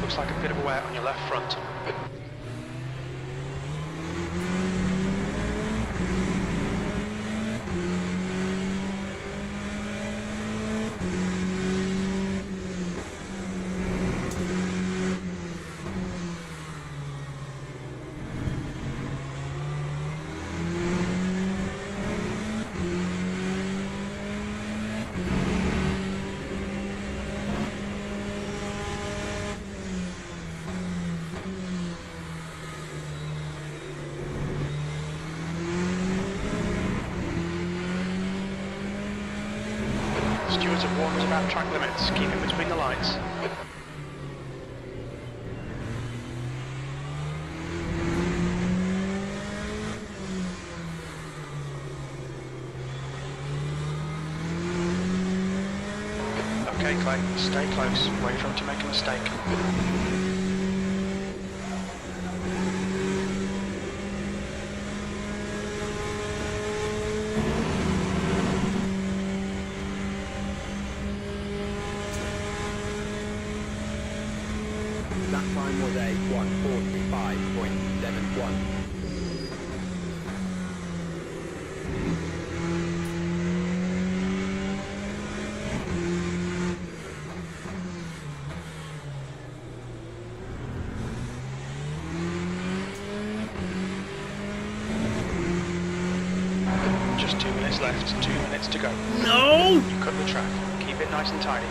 Looks like a bit of a wear on your left front. Stewards have warned us about track limits. Keep it between the lines. Okay, Clay, stay close. Wait for him to make a mistake. That time was a 1:45.71. Just 2 minutes left, 2 minutes to go. No! You cut the track, keep it nice and tidy.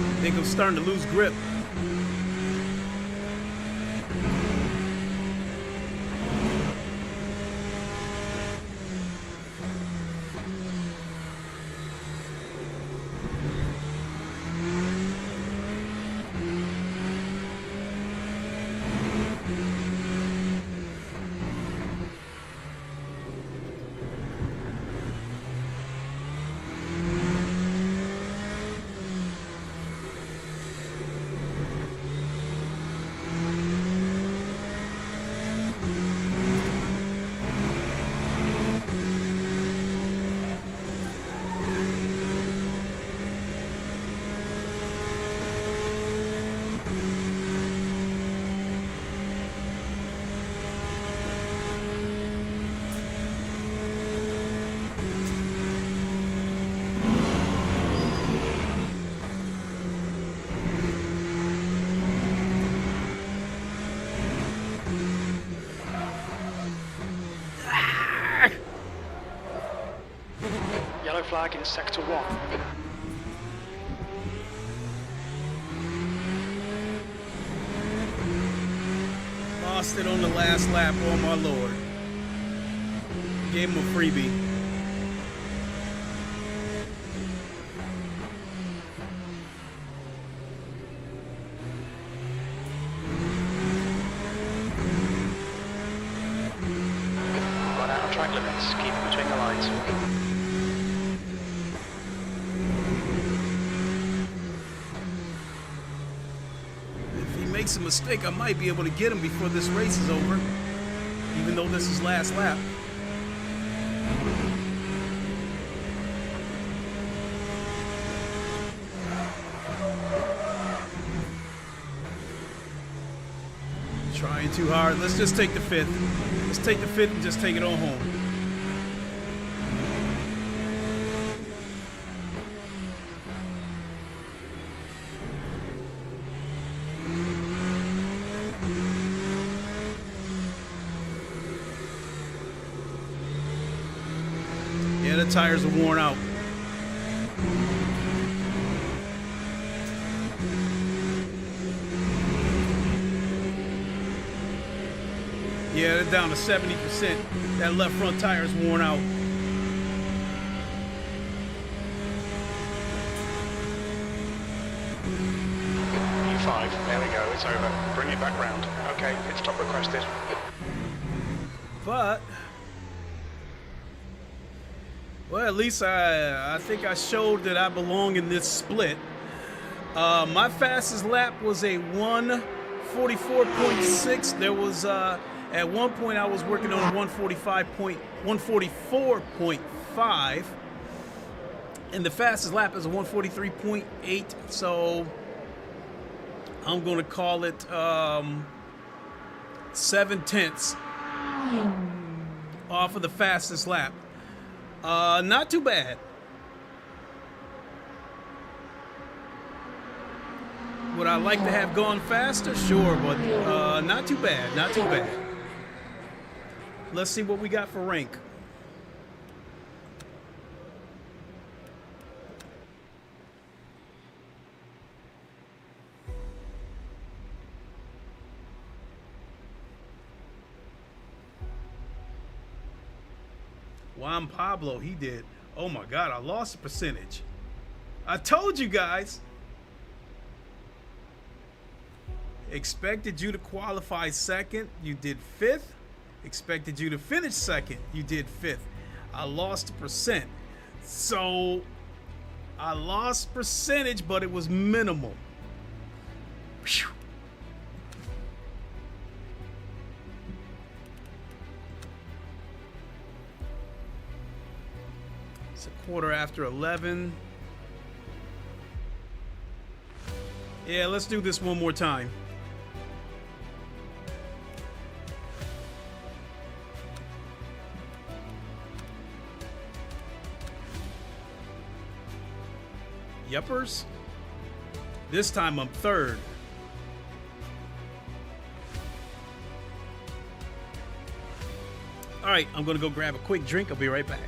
I think I'm starting to lose grip. Yellow flag in sector 1. Lost it on the last lap, oh my lord. Gave him a freebie. Run out of track limits, keep it between the lines. If he makes a mistake, I might be able to get him before this race is over. Even though this is last lap. Trying too hard. Let's just take the 5th. Let's take the 5th and just take it on home. Yeah, the tires are worn out. Yeah, they're down to 70%. That left front tire is worn out. E5, there we go, it's over. Bring it back round. Okay, pit stop requested. But, well, at least I think I showed that I belong in this split. My fastest lap was a 1:44.6. There was at one point I was working on 144.5, and the fastest lap is a 1:43.8. So I'm gonna call it 7/10 off of the fastest lap. Not too bad. Would I like to have gone faster? Sure, but not too bad, not too bad. Let's see what we got for rank. Juan Pablo, he did. Oh my God, I lost the percentage. I told you guys. Expected you to qualify second, you did 5th. Expected you to finish second, you did 5th. I lost the percent. So I lost percentage, but it was minimal. Whew. It's a 11:15. Yeah, let's do this one more time. Yuppers. This time I'm third. All right, I'm gonna go grab a quick drink. I'll be right back.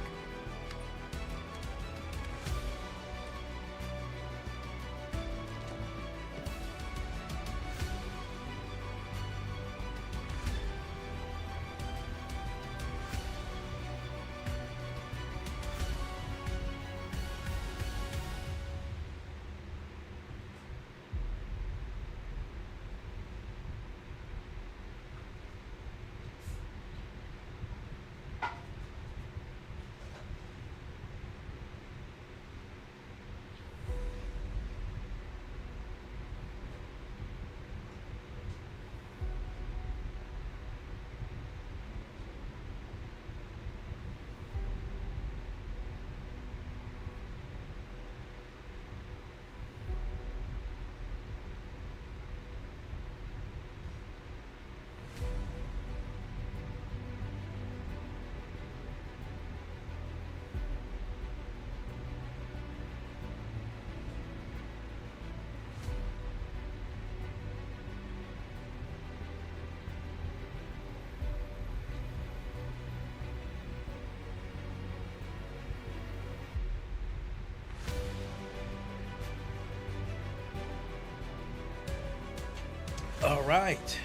All right.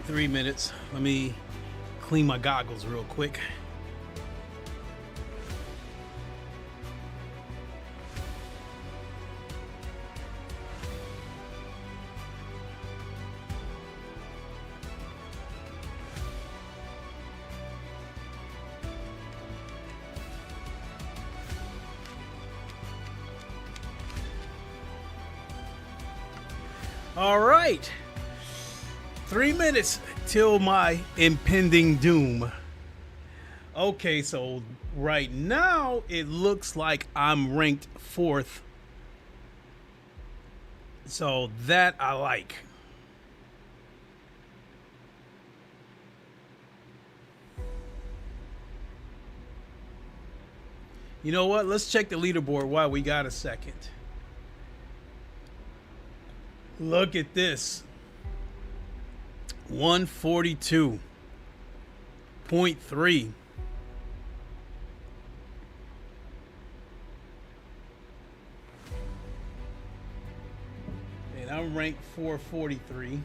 3 minutes. Let me clean my goggles real quick. All right, 3 minutes till my impending doom. Okay, so right now it looks like I'm ranked 4th. So that I like. You know what? Let's check the leaderboard while we got a second. Look at this. 142.3. And I'm ranked 443.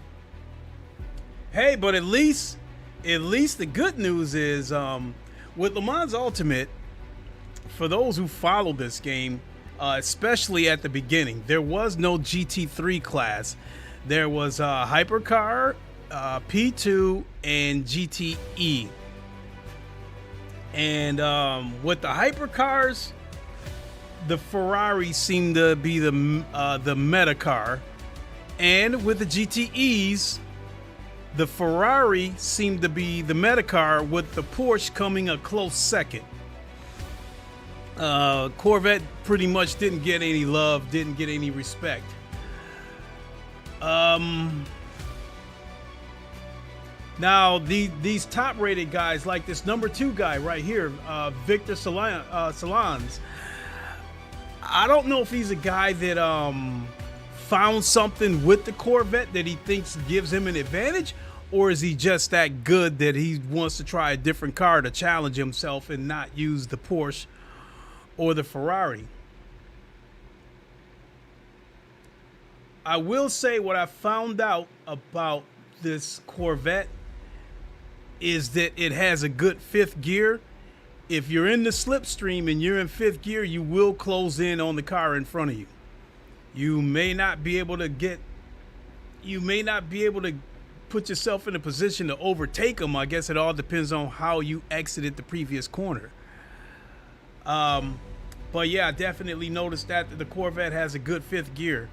Hey, but at least the good news is with LeMans Ultimate, for those who follow this game, especially at the beginning, there was no GT3 class. There was Hypercar, P2, and GTE. And with the Hypercars, the Ferrari seemed to be the meta car, and with the GTEs, the Ferrari seemed to be the meta car, with the Porsche coming a close second. Corvette pretty much didn't get any love, didn't get any respect. Now these top rated guys, like this number 2 guy right here, Victor Salans, I don't know if he's a guy that found something with the Corvette that he thinks gives him an advantage, or is he just that good that he wants to try a different car to challenge himself and not use the Porsche or the Ferrari. I will say what I found out about this Corvette is that it has a good 5th gear. If you're in the slipstream and you're in 5th gear, you will close in on the car in front of you. You may not be able to put yourself in a position to overtake them. I guess it all depends on how you exited the previous corner. But yeah, I definitely noticed that the Corvette has a good 5th gear.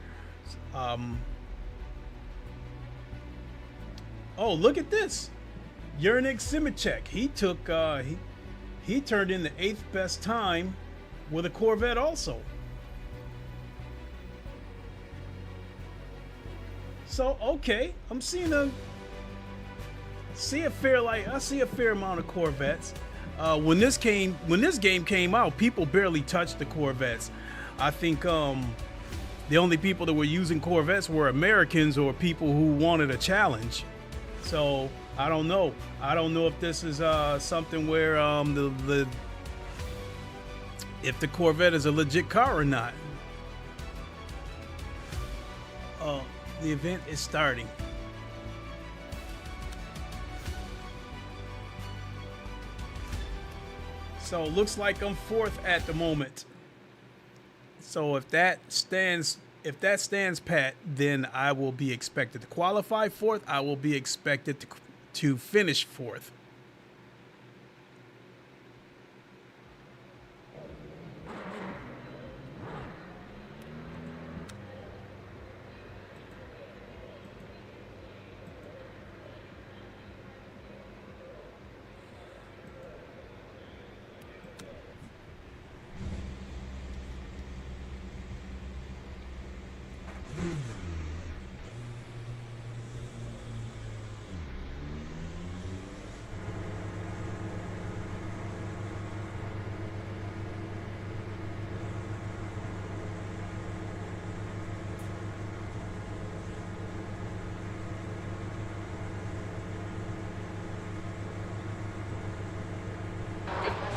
Oh, look at this. Yernik Simicek. He took he turned in the 8th best time with a Corvette also. So okay, I'm seeing I see a fair amount of Corvettes. When this game came out, people barely touched the Corvettes. I think the only people that were using Corvettes were Americans or people who wanted a challenge. So I don't know. I don't know if this is something where if the Corvette is a legit car or not. The event is starting. So it looks like I'm fourth at the moment. So if that stands pat, then I will be expected to qualify fourth. I will be expected to finish fourth.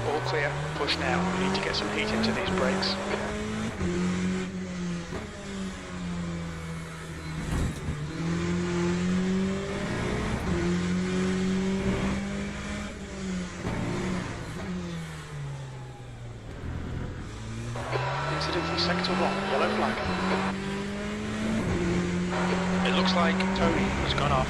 All clear, push now. We need to get some heat into these brakes. Incident from sector 1, yellow flag. It looks like Tony has gone off.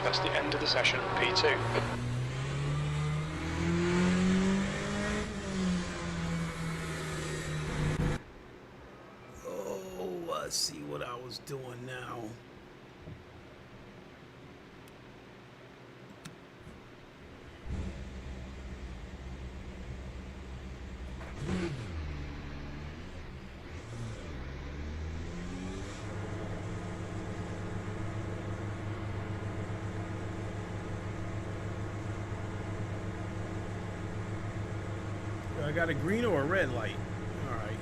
That's the end of the session, P2. Oh, let's see what I was doing now. I got a green or a red light. All right.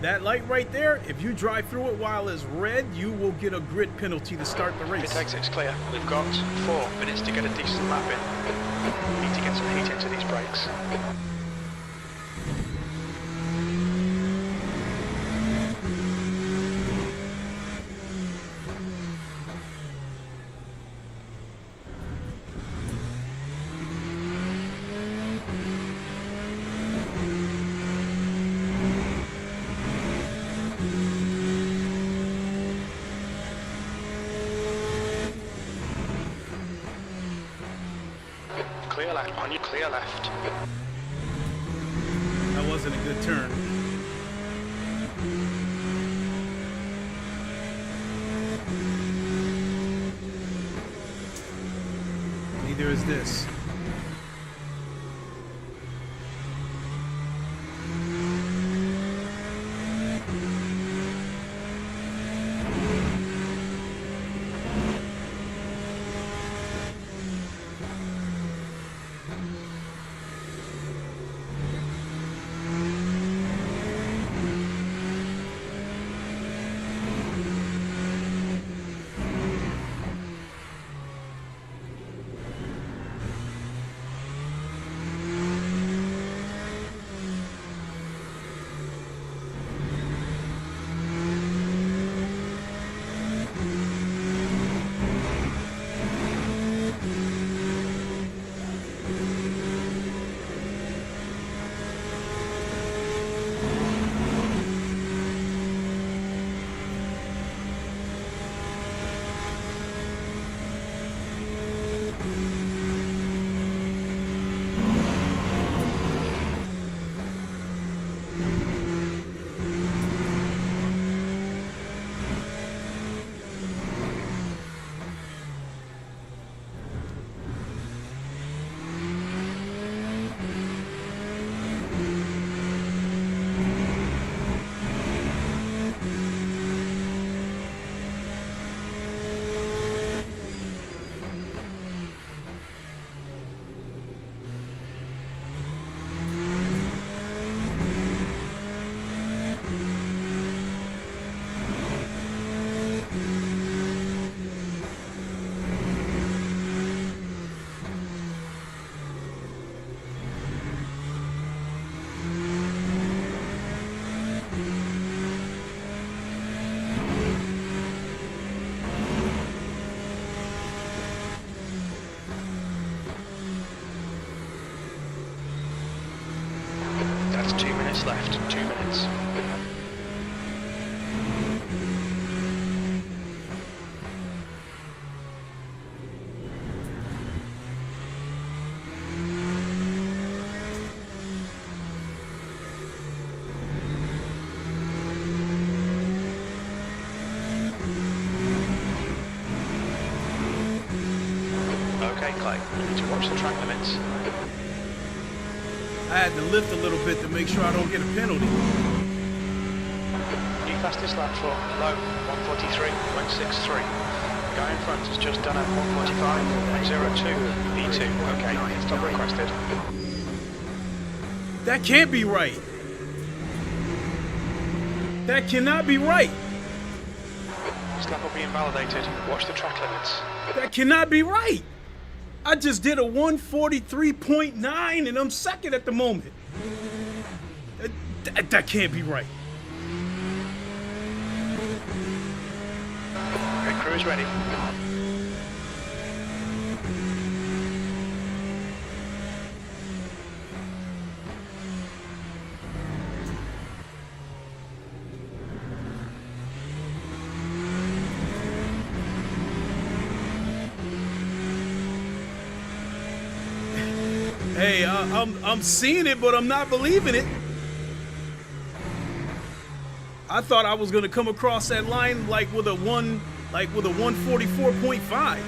That light right there, if you drive through it while it's red, you will get a grid penalty to start the race. Pit exit's clear. We've got 4 minutes to get a decent lap in. We need to get some heat into these brakes. Clear left, on your clear left. That wasn't a good turn. Neither is this. That's 2 minutes left. 2 minutes. Okay, Clay, you need to watch the track limits. I had to lift a little bit to make sure I don't get a penalty. New fastest lap for low 143.63. The guy in front has just done a 145.02 E2. Okay, stop requested. That can't be right. That cannot be right. This lap will be invalidated. Watch the track limits. That cannot be right. I just did a 143.9 and I'm second at the moment. That can't be right. Okay, crew is ready. Hey, I'm seeing it, but I'm not believing it. I thought I was gonna come across that line like with a 144.5.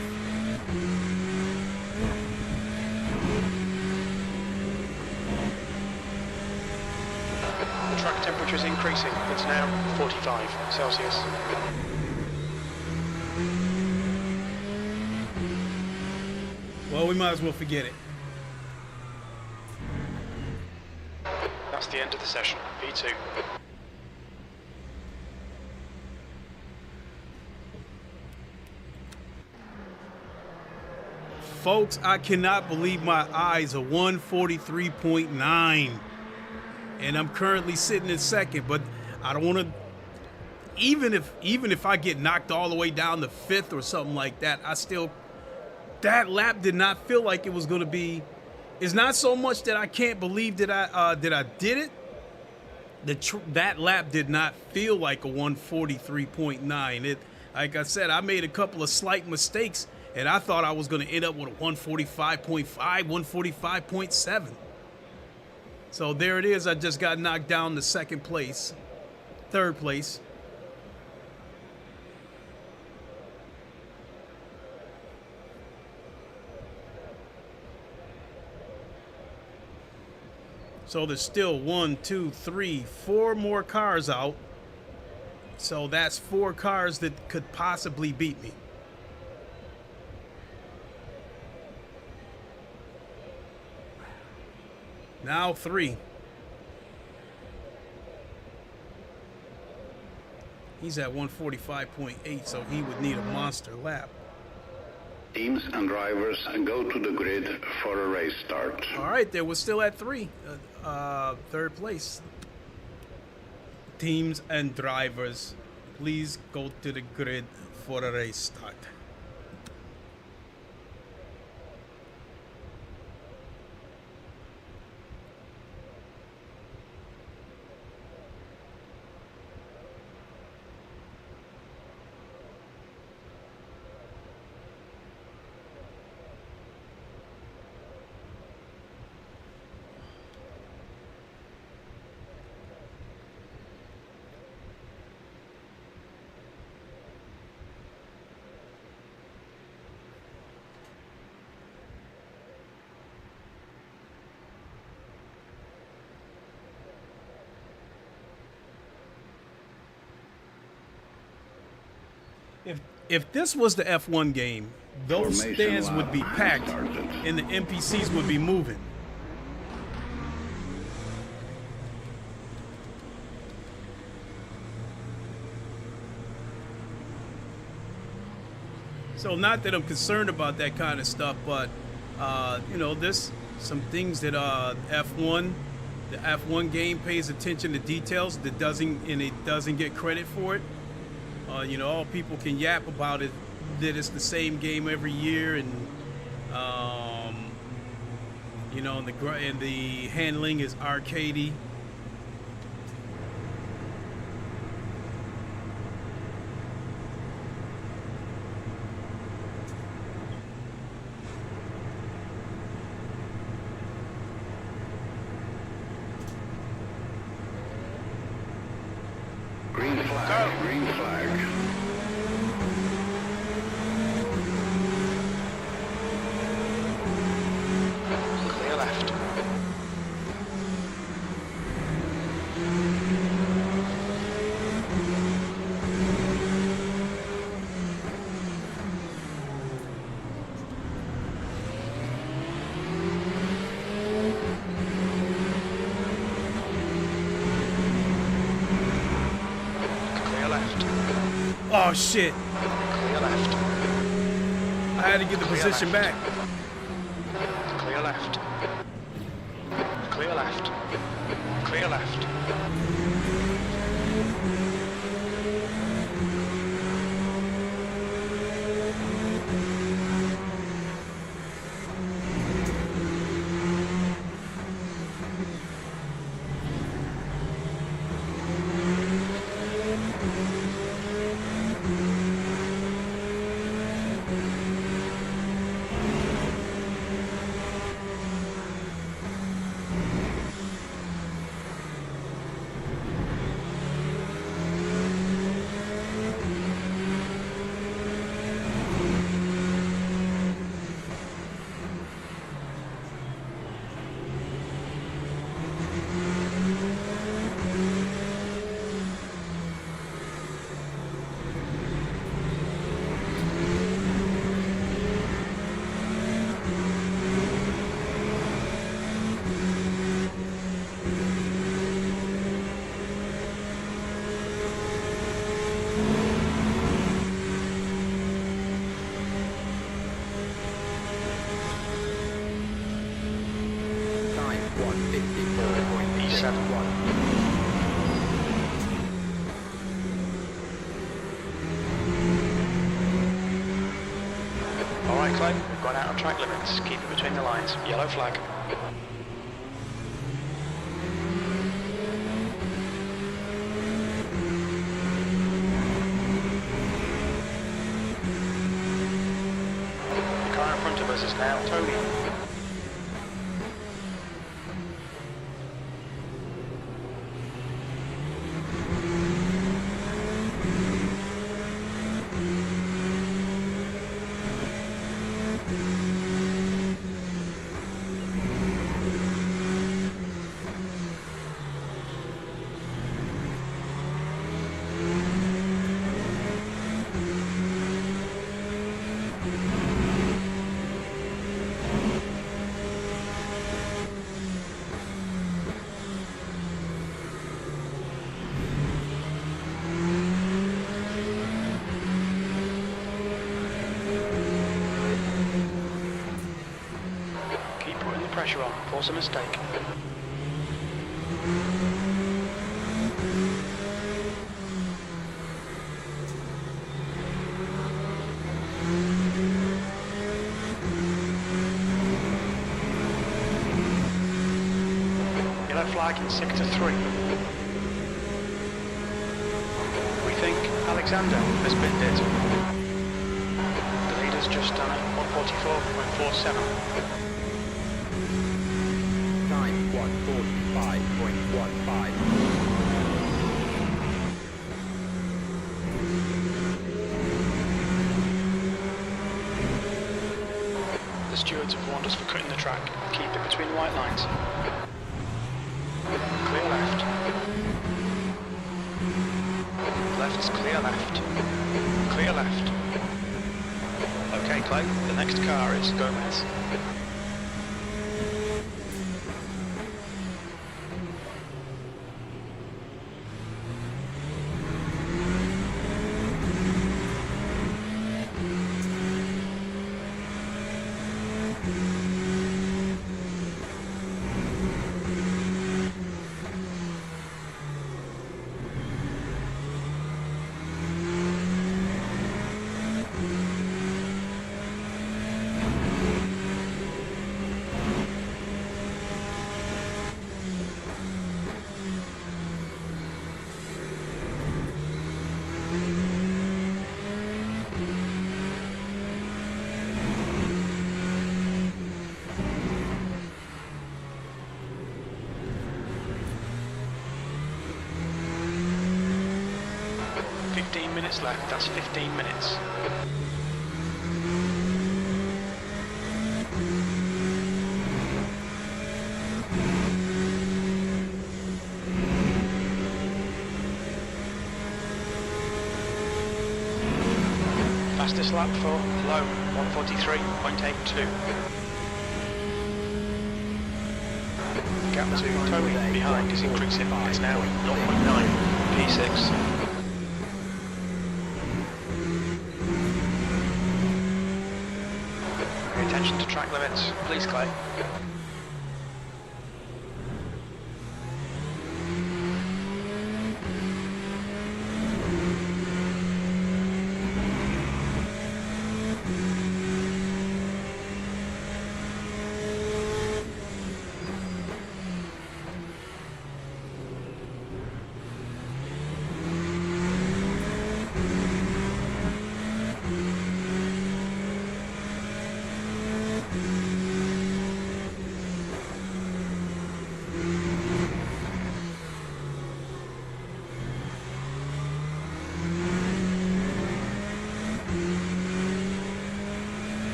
The track temperature is increasing. It's now 45 Celsius. Well, we might as well forget it. That's the end of the session. P2. Folks, I cannot believe my eyes. A 143.9. And I'm currently sitting in second, but I don't want to, even if I get knocked all the way down to fifth or something like that, that lap did not feel like it was going to be. It's not so much that I can't believe that I did it. That lap did not feel like a 143.9. Like I said, I made a couple of slight mistakes, and I thought I was going to end up with a 145.5, 145.7. So there it is. I just got knocked down to third place. So there's still 4 more cars out. So that's 4 cars that could possibly beat me. Now 3. He's at 145.8, so he would need a monster lap. Teams and drivers go to the grid for a race start. All right, there was still at 3, third place. Teams and drivers, please go to the grid for a race start. If this was the F1 game, those stands would be packed and the NPCs would be moving. So not that I'm concerned about that kind of stuff, but you know, there's some things that the F1 game pays attention to details that doesn't get credit for it. You know, all people can yap about it, that it's the same game every year, and you know, and the handling is arcadey. Green flag, green flag. Clear left. Oh shit! Clear left. I had to get the position back. Clear left. Clear left. Clear left. Alright Clay, we've gone out of track limits. Keep it between the lines. Yellow flag. The car in front of us is now Tony. Pressure on, force a mistake. Yellow flag in sector 3. We think Alexander has binned it. The leader's just done it, 144.47. 145.15. The stewards have warned us for cutting the track. Keep it between white lines. Clear left. Left's clear left. Clear left. Okay, Clay, the next car is Gomez. 15 minutes left, that's 15 minutes. Fastest lap for low, 143.82. Gap to Toby behind is increasing, it's now 0.9 P6. Pay attention to track limits, please Clay.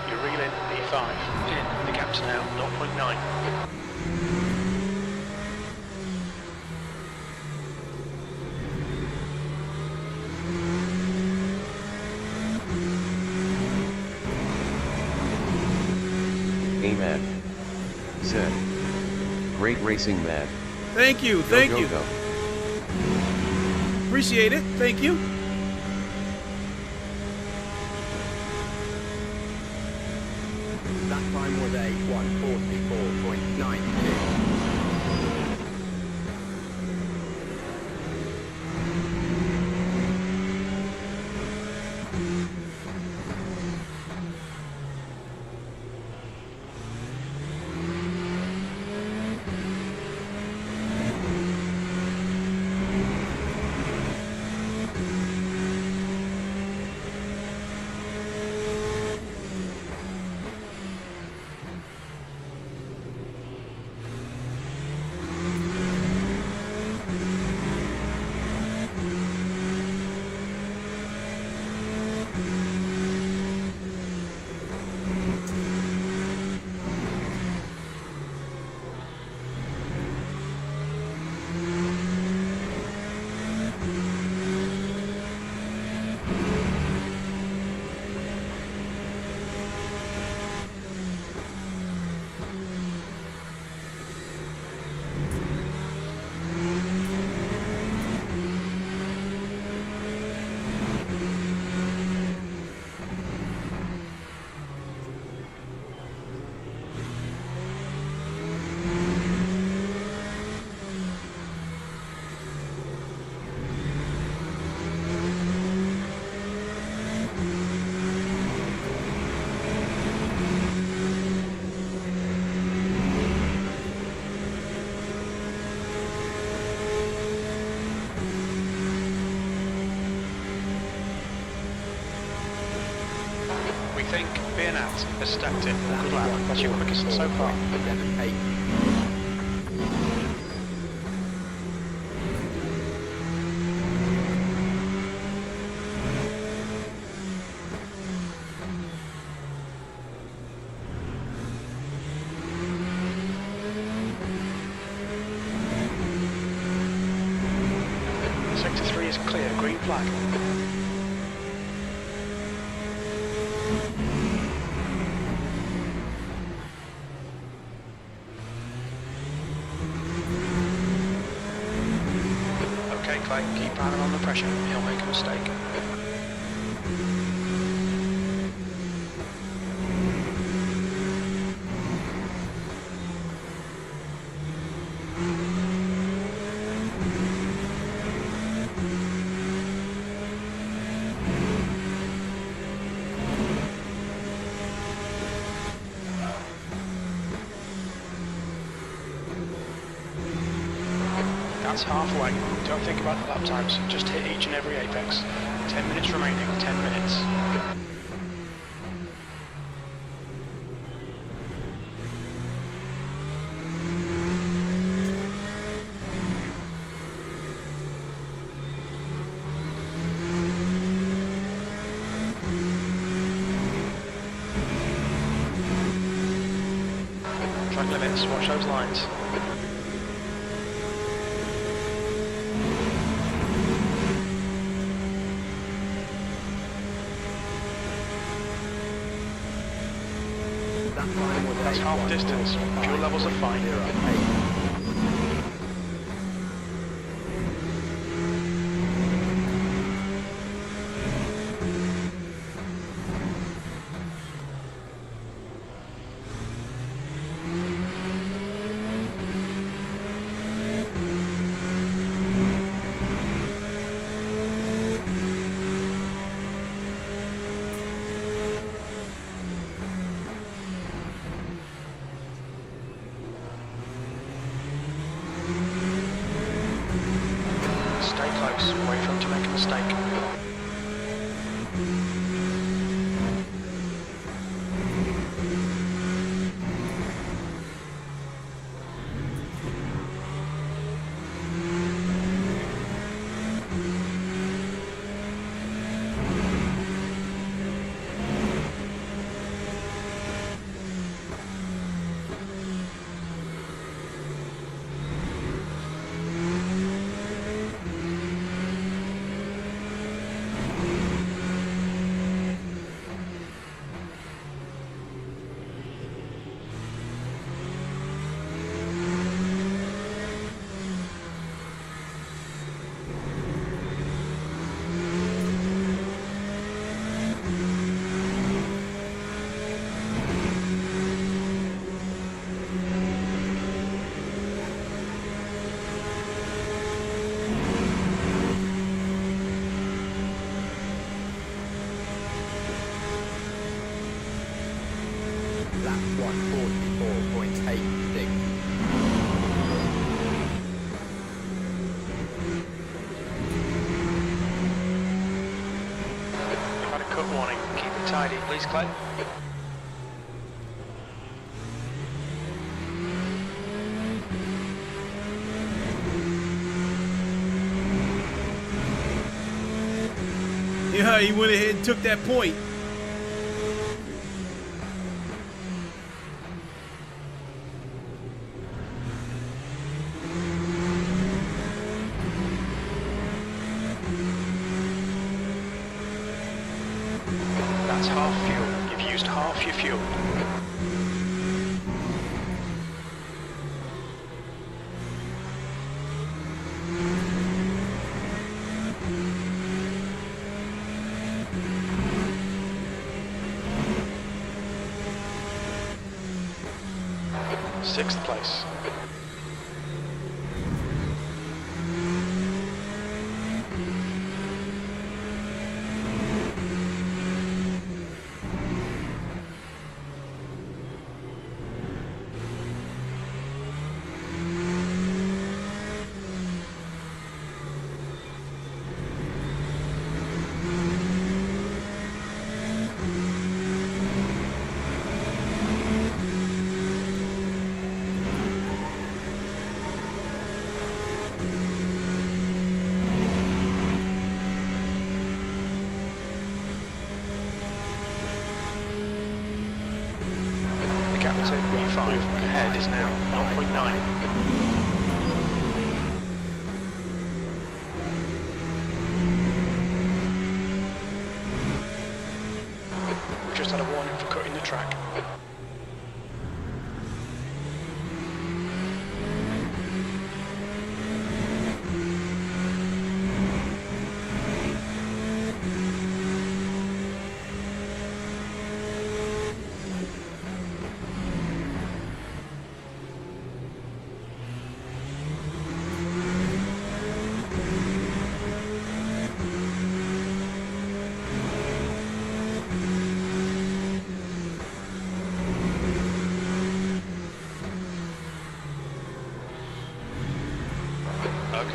You're reeling P5 in, the gap's now 0.9. Amen. Said. Great racing, man. Thank you, Go, thank go, you. go. Appreciate it, thank you. That time was a 144.92. We think Bernat has stacked it. Good lap. That's your quickest so far. 78. Sector 3 is clear, green flag. Okay, Clay, keep Brandon on the pressure. He'll make a mistake. That's halfway. Don't think about the lap times. Just hit each and every apex. 10 minutes remaining. 10 minutes. Track limits. Watch those lines. That's half distance. Fuel levels are fine. Stay close, wait for him to make a mistake. Lap 144.86. You've had a cut warning. Keep it tidy, please, Clay. Yeah, he went ahead and took that point. That's half fuel. You've used half your fuel. Sixth place. Captain E5 ahead is now 0.9. We've just had a warning for cutting the track.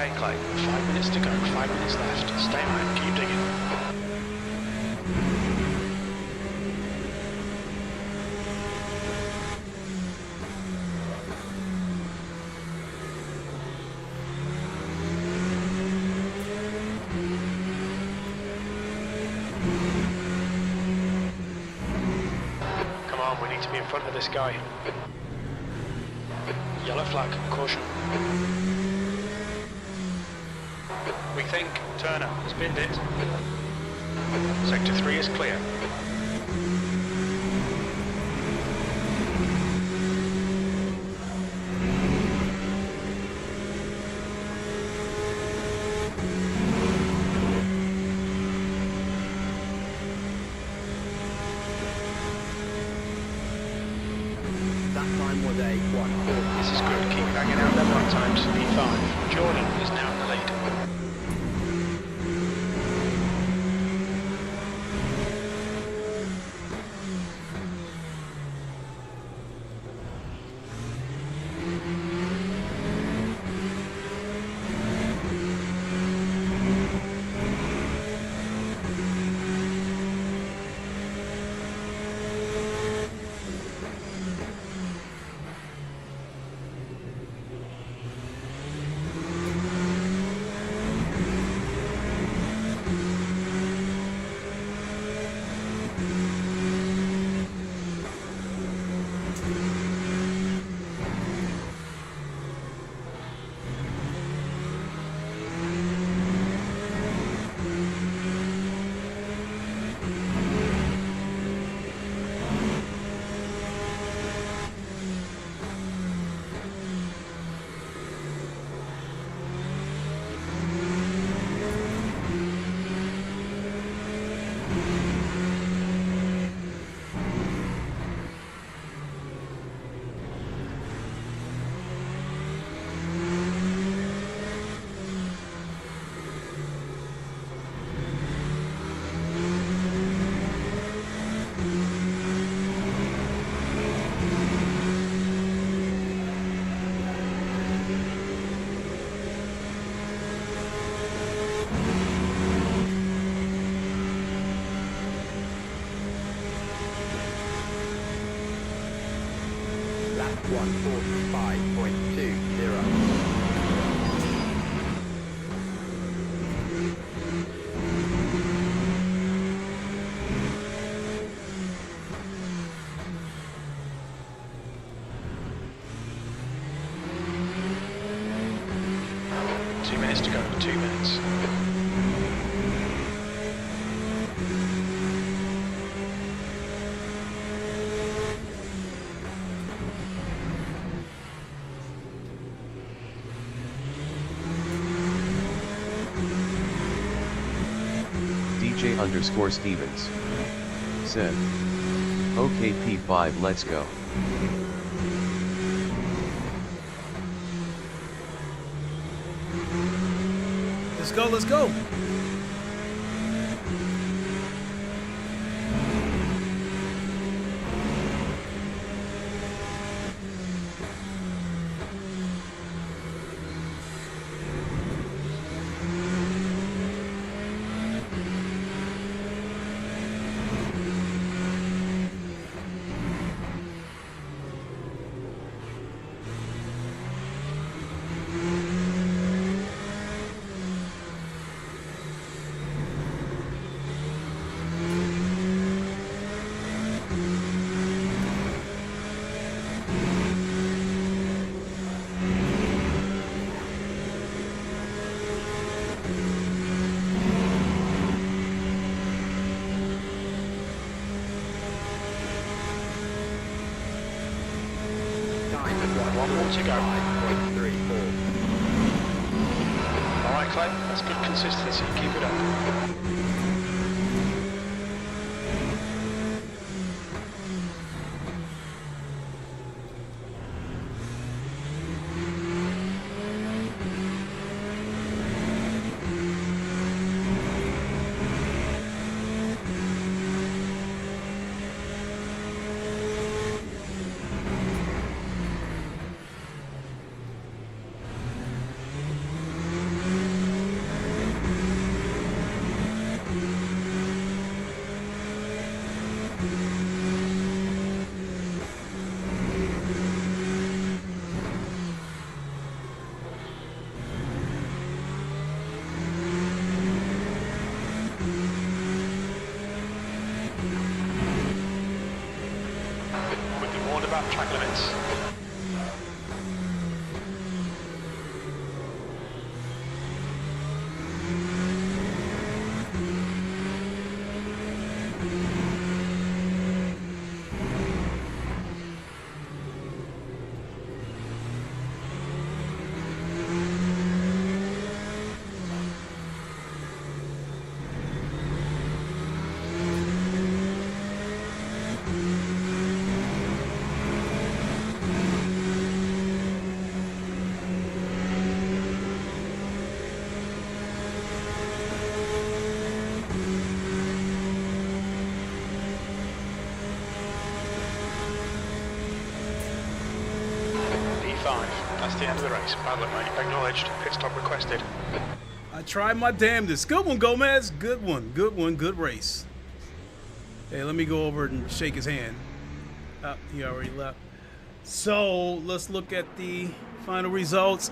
Okay, Clay. 5 minutes to go. 5 minutes left. Stay on. Keep digging. Come on, we need to be in front of this guy. Yellow flag, caution. We think Turner has binned it. Sector 3 is clear. That time was a 1:40. This is good. Keep banging out them lap times. P5. Jordan is now in the lead. Lap 1:45.20. Two minutes to go. 2 minutes. DJ_Stevens said, "Okay P5, let's go." Let's go, let's go. One more to go. 5.34. Alright, Clay, that's good consistency. Keep it up. warned about track limits. That's the end of the race. Bad luck, mate. Acknowledged. Pit stop requested. I tried my damnedest. Good one, Gomez. Good one. Good one. Good race. Hey, let me go over and shake his hand. Oh, he already left. So let's look at the final results.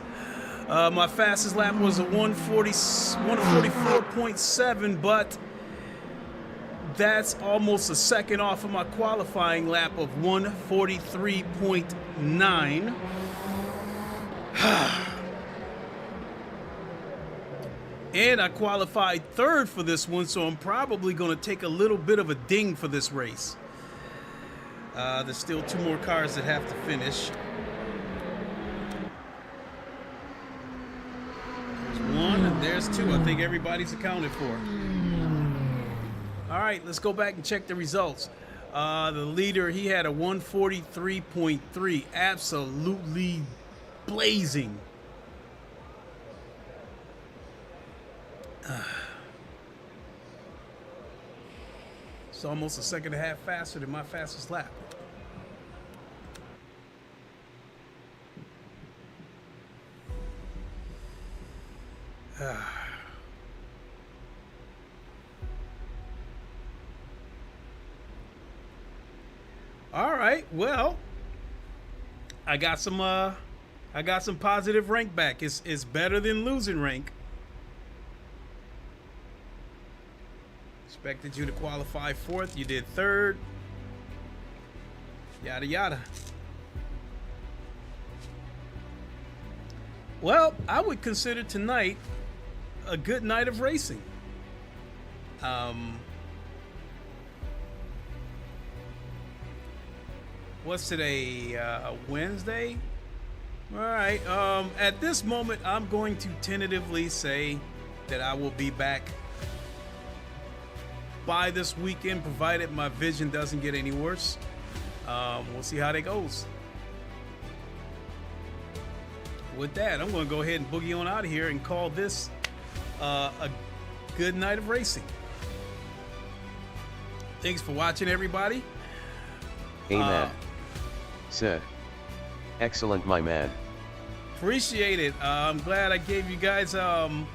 My fastest lap was a 144.7, but that's almost a second off of my qualifying lap of 143.9. And I qualified third for this one, so I'm probably going to take a little bit of a ding for this race. There's still 2 more cars that have to finish. There's 1 and there's 2. I think everybody's accounted for. All right, let's go back and check the results. The leader, he had a 143.3, absolutely blazing. It's almost a second and a half faster than my fastest lap. All right, well, I got some positive rank back. It's better than losing rank. Expected you to qualify 4th. You did 3rd. Yada yada. Well, I would consider tonight a good night of racing. What's today? Wednesday? All right. At this moment, I'm going to tentatively say that I will be back by this weekend, provided my vision doesn't get any worse. We'll see how that goes. With that, I'm going to go ahead and boogie on out of here and call this a good night of racing. Thanks for watching, everybody. Amen. Said. Excellent, my man. Appreciate it. I'm glad I gave you guys some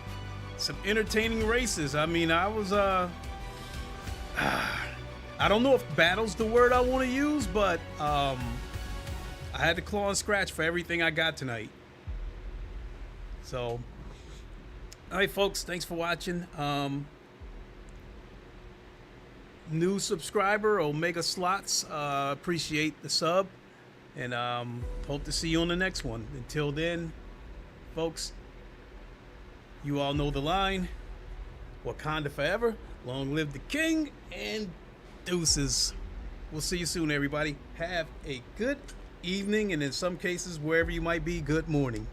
entertaining races. I mean, I was I don't know if battle's the word I want to use, but I had to claw and scratch for everything I got tonight. So, all right, folks, thanks for watching. New subscriber, Omega Slots, appreciate the sub, and hope to see you on the next one. Until then, folks, you all know the line. Wakanda forever, long live the king, and deuces. We'll see you soon, everybody. Have a good evening, and in some cases, wherever you might be, good morning.